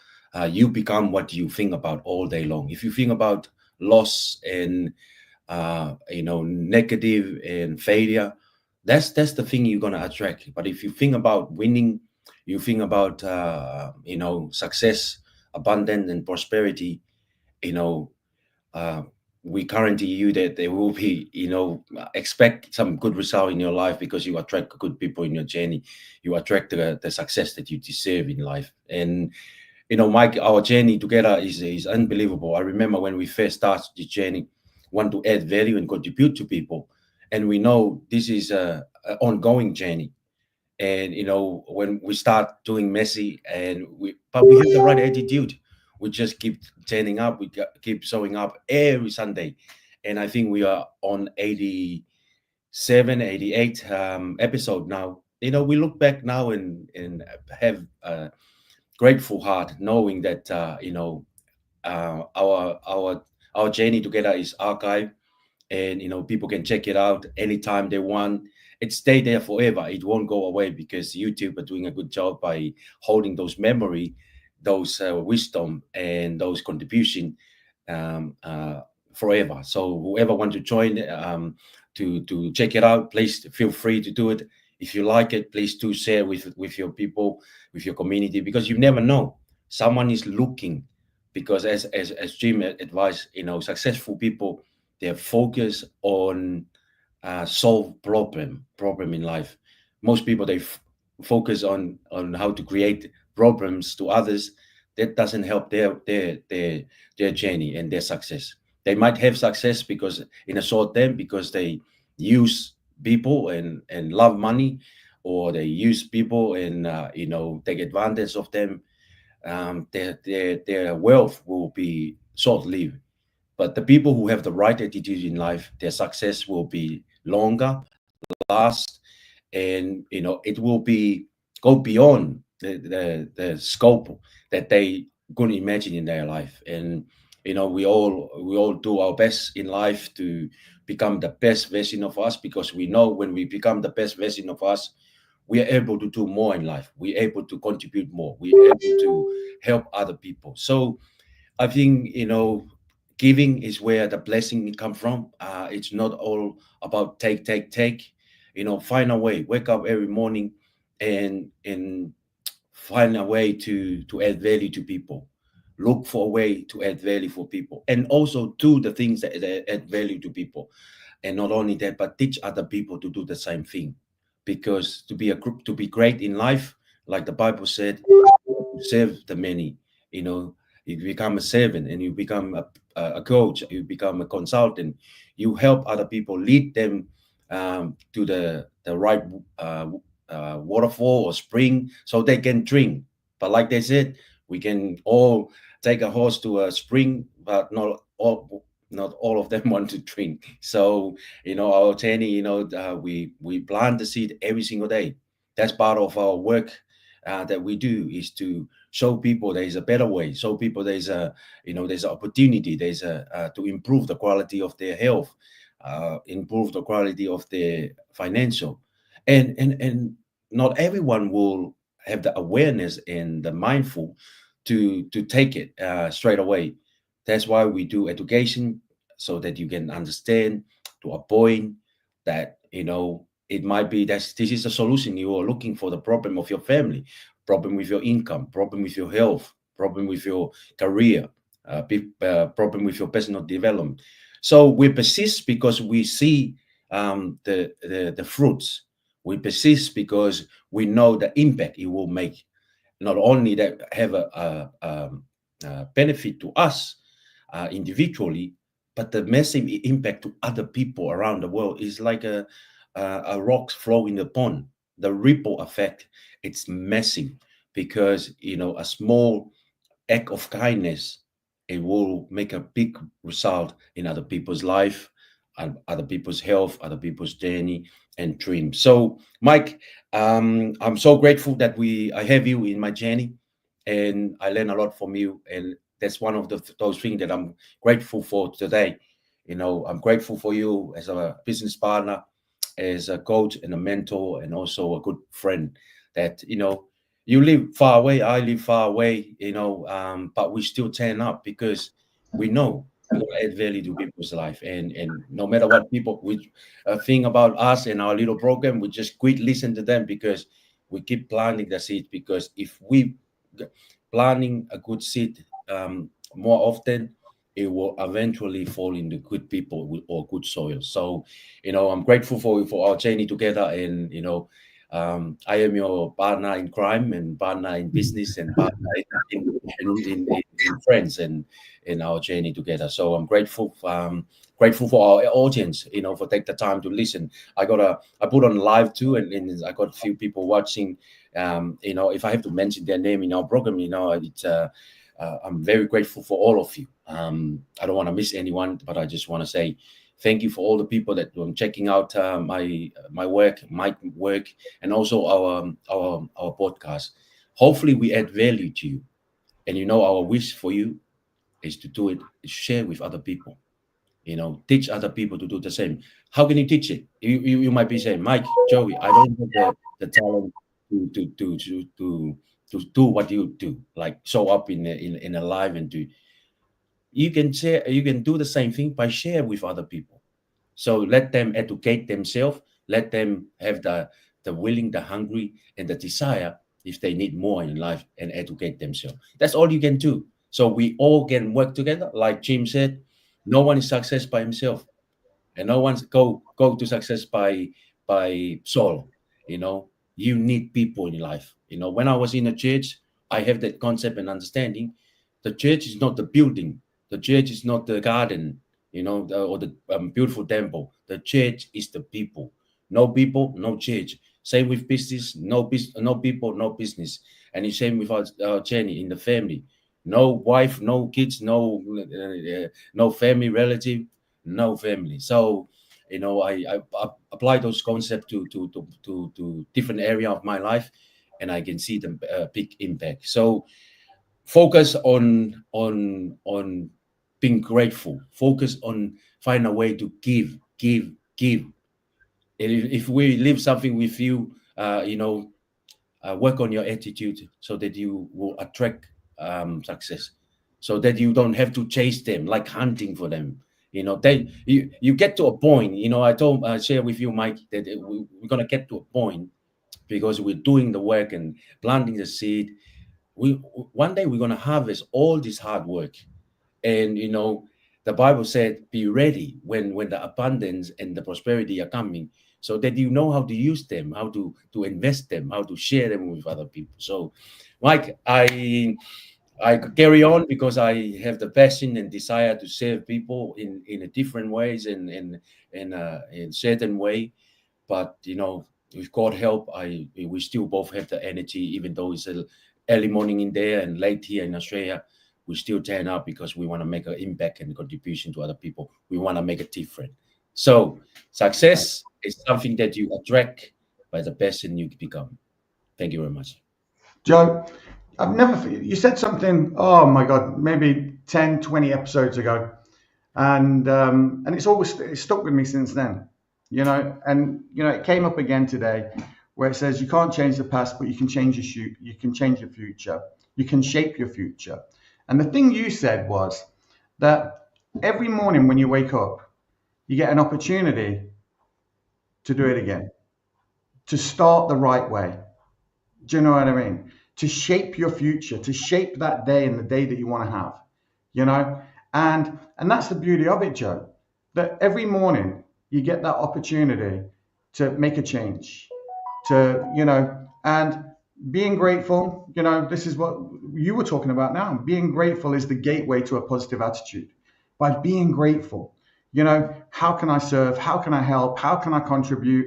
you become what you think about all day long. If you think about loss and, you know, negative and failure, that's the thing you're going to attract. But if you think about winning, you think about, you know, success, abundance and prosperity, you know, we guarantee you that there will be, expect some good result in your life, because you attract good people in your journey. You attract the success that you deserve in life. And Mike, our journey together is unbelievable. I remember when we first started the journey, want to add value and contribute to people, and we know this is a ongoing journey. And when we start doing messy, but we have the right attitude, we just keep turning up, keep showing up every Sunday. And I think we are on 87, 88 episode now. We look back now and have a grateful heart, knowing that our journey together is archived, and people can check it out anytime they want. It stay there forever. It won't go away, because YouTube are doing a good job by holding those memory, those wisdom, and those contribution forever. So whoever want to join to check it out, please feel free to do it. If you like it, please do share with your people, with your community, because you never know, someone is looking. Because as Jim advised, successful people, they're focused on solve problem in life. Most people, they focus on how to create problems to others. That doesn't help their journey and their success. They might have success because in a short term, because they use people and love money, or they use people and take advantage of them. Their wealth will be short-lived. But the people who have the right attitude in life, their success will be longer, last, and it will be go beyond the scope that they couldn't imagine in their life. And we all do our best in life to become the best version of us, because we know when we become the best version of us, we are able to do more in life. We're able to contribute more. We're able to help other people. So I think giving is where the blessing come from. It's not all about take. Find a way. Wake up every morning and find a way to add value to people. Look for a way to add value for people, and also do the things that add value to people. And not only that, but teach other people to do the same thing. Because to be a group, to be great in life, like the Bible said, serve the many. You become a servant, and you become a coach, you become a consultant, you help other people, lead them to the right waterfall or spring, so they can drink. But like they said, we can all take a horse to a spring, but not all of them want to drink. So our journey, we plant the seed every single day. That's part of our work that we do, is to show people there is a better way. Show people there's an opportunity. There's to improve the quality of their health, improve the quality of their financial, and not everyone will have the awareness and the mindful to take it straight away. That's why we do education, so that you can understand to a point that it might be that this is a solution. You are looking for the problem of your family, problem with your income, problem with your health, problem with your career, problem with your personal development. So we persist because we see the fruits. We persist because we know the impact it will make. Not only that have a benefit to us individually, but the massive impact to other people around the world is like a rock flow in the pond. The ripple effect, it's massive, because a small act of kindness, it will make a big result in other people's life, and other people's health, other people's journey and dreams. So Mike, I'm so grateful that I have you in my journey, and I learn a lot from you. And that's one of those things that I'm grateful for today. I'm grateful for you as a business partner, as a coach and a mentor, and also a good friend. That you live far away, I live far away, but we still turn up, because we know we're going to add value to people's life. And no matter what people think about us and our little program, we just quit listen to them, because we keep planting the seeds. Because if we planting a good seed more often, it will eventually fall into good people or good soil. So, I'm grateful for our journey together, and I am your partner in crime and partner in business and partner in friends and in our journey together. So I'm grateful for our audience, for take the time to listen. I put on live too, and I got a few people watching. If I have to mention their name in our program, it's I'm very grateful for all of you. I don't want to miss anyone, but I just want to say thank you for all the people that are checking out my work, and also our podcast. Hopefully, we add value to you. And our wish for you is to do it, share with other people. Teach other people to do the same. How can you teach it? You might be saying, Mike, Joey, I don't have the talent to do what you do, like show up in a live and do. You can do the same thing by share with other people. So let them educate themselves. Let them have the willing, the hungry, and the desire if they need more in life and educate themselves. That's all you can do. So we all can work together. Like Jim said, no one is success by himself, and no one's go to success by solo. You need people in life. When I was in a church, I have that concept and understanding. The church is not the building. The church is not the garden, or the beautiful temple. The church is the people. No people, no church. Same with business. No people, no business. And the same with our journey in the family. No wife, no kids, no family relative, no family. So, I apply those concepts to different area of my life, and I can see the big impact. So, focus on being grateful. Focus on find a way to give. And if we leave something with you, work on your attitude so that you will attract success, so that you don't have to chase them like hunting for them. You get to a point. I share with you, Mike, that we're gonna get to a point because we're doing the work and planting the seed. One day we're gonna harvest all this hard work, and the Bible said, "Be ready when the abundance and the prosperity are coming." So that you know how to use them, how to invest them, how to share them with other people. So, Mike, I carry on because I have the passion and desire to serve people in a different ways and in certain way. But with God help, we still both have the energy, even though it's early morning in there and late here in Australia. We still turn up because we want to make an impact and contribution to other people. We want to make a difference. So success is something that you attract by the person you become. Thank you very much. Joe, you said something, oh my God, maybe 10, 20 episodes ago. And it's stuck with me since then, and it came up again today where it says you can't change the past, but you can change your future. You can shape your future. And the thing you said was that every morning when you wake up, you get an opportunity to do it again, to start the right way. Do you know what I mean? To shape your future, to shape that day and the day that you want to have, and that's the beauty of it, Joe, that every morning you get that opportunity to make a change, and being grateful, this is what you were talking about now. Being grateful is the gateway to a positive attitude. By being grateful, how can I serve? How can I help? How can I contribute?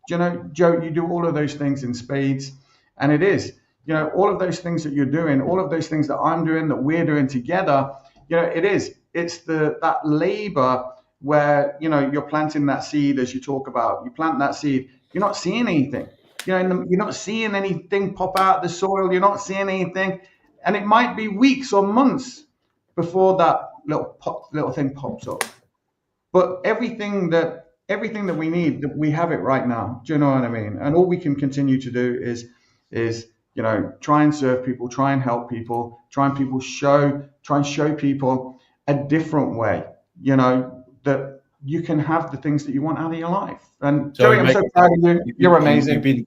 Joe, you do all of those things in spades. And it is, all of those things that you're doing, all of those things that I'm doing, that we're doing together, it's that labor where, you're planting that seed, as you talk about. You plant that seed, you're not seeing anything. You're not seeing anything pop out of the soil. You're not seeing anything. And it might be weeks or months before that little thing pops up. But everything that we need, we have it right now. Do you know what I mean? And all we can continue to do is try and serve people, try and help people, try and show people a different way, that you can have the things that you want out of your life. And Joey, I'm so proud of you. You're amazing.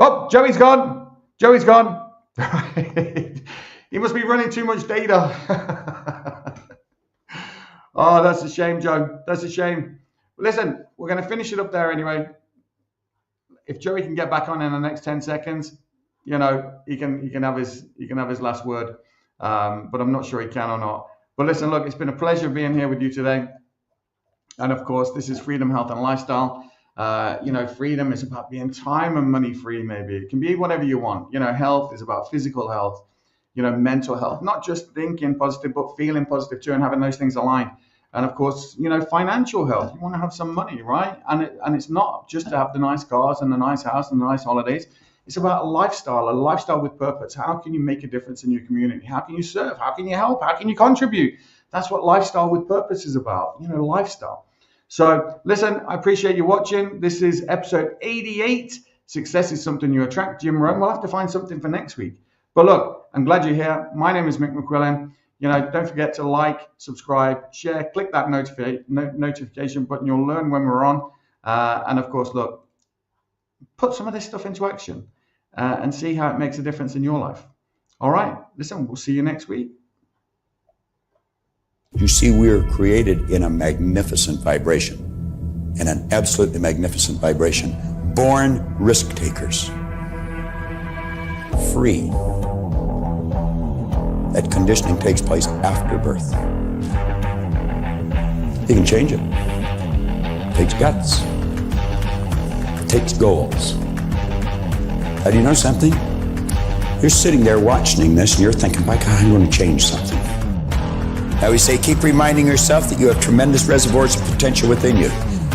Oh, Joey's gone. Joey's gone. He must be running too much data. Oh, that's a shame, Joe. That's a shame. Listen, we're going to finish it up there anyway. If Joey can get back on in the next 10 seconds, you know, he can have his last word. But I'm not sure he can or not. But listen, look, it's been a pleasure being here with you today. And of course, this is Freedom, Health and Lifestyle. You know, freedom is about being time and money free, maybe. It can be whatever you want. You know, health is about physical health, you know, mental health, not just thinking positive, but feeling positive too, and having those things aligned. And of course, you know, financial health. You want to have some money, right? And it's not just to have the nice cars and the nice house and the nice holidays. It's about a lifestyle with purpose. How can you make a difference in your community? How can you serve? How can you help? How can you contribute? That's what lifestyle with purpose is about, you know, lifestyle. So listen, I appreciate you watching. This is episode 88. Success is something you attract. Jim Rohn. We'll have to find something for next week. But look, I'm glad you're here. My name is Mick McQuillan. You know, don't forget to like, subscribe, share, click that notification button. You'll learn when we're on. And of course, look, put some of this stuff into action and see how it makes a difference in your life. All right. Listen, we'll see you next week. You see, we are created in a magnificent vibration, in an absolutely magnificent vibration. Born risk takers. Free. That conditioning takes place after birth. You can change it. It takes guts. It takes goals. Do you know something? You're sitting there watching this and you're thinking, by God, I'm going to change something. Now we say, keep reminding yourself that you have tremendous reservoirs of potential within you,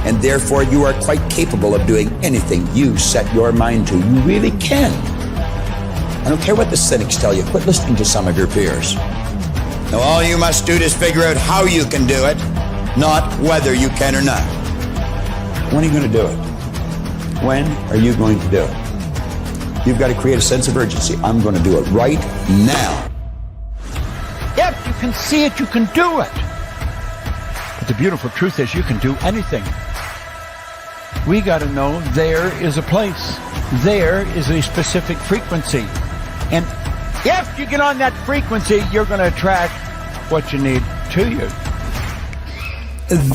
and therefore you are quite capable of doing anything you set your mind to. You really can. I don't care what the cynics tell you. Quit listening to some of your peers. Now all you must do is figure out how you can do it, not whether you can or not. When are you going to do it? When are you going to do it? You've got to create a sense of urgency. I'm going to do it right now. If you can see it, you can do it. But the beautiful truth is you can do anything. We got to know there is a place. There is a specific frequency. And if you get on that frequency, you're going to attract what you need to you.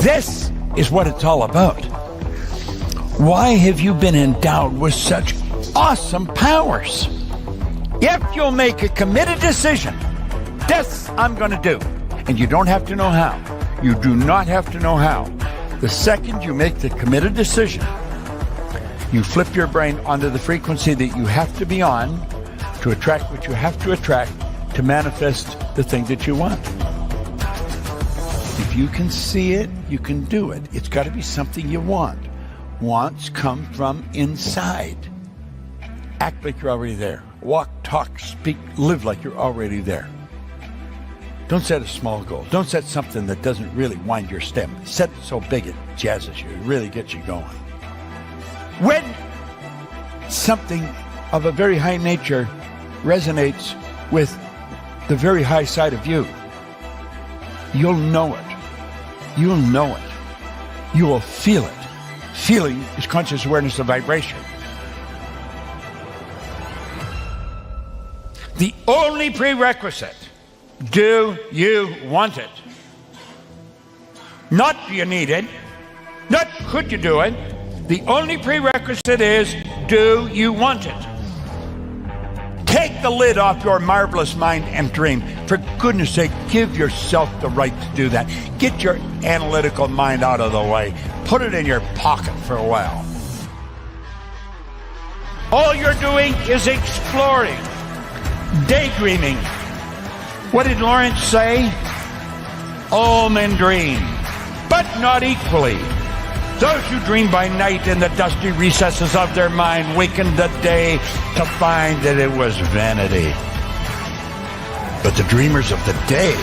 This is what it's all about. Why have you been endowed with such awesome powers? If you'll make a committed decision, this I'm going to do. And you don't have to know how. You do not have to know how. The second you make the committed decision, you flip your brain onto the frequency that you have to be on to attract what you have to attract to manifest the thing that you want. If you can see it, you can do it. It's got to be something you want. Wants come from inside. Act like you're already there. Walk, talk, speak, live like you're already there. Don't set a small goal. Don't set something that doesn't really wind your stem. Set it so big it jazzes you. It really gets you going. When something of a very high nature resonates with the very high side of you, you'll know it. You'll know it. You will feel it. Feeling is conscious awareness of vibration. The only prerequisite, do you want it? Not do you need it, not could you do it. The only prerequisite is, do you want it? Take the lid off your marvelous mind and dream. For goodness sake, give yourself the right to do that. Get your analytical mind out of the way. Put it in your pocket for a while. All you're doing is exploring, daydreaming. What did Lawrence say? All men dream, but not equally. Those who dream by night in the dusty recesses of their mind waken the day to find that it was vanity. But the dreamers of the day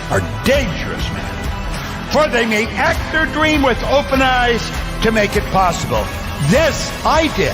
are dangerous men, for they may act their dream with open eyes to make it possible. This I did.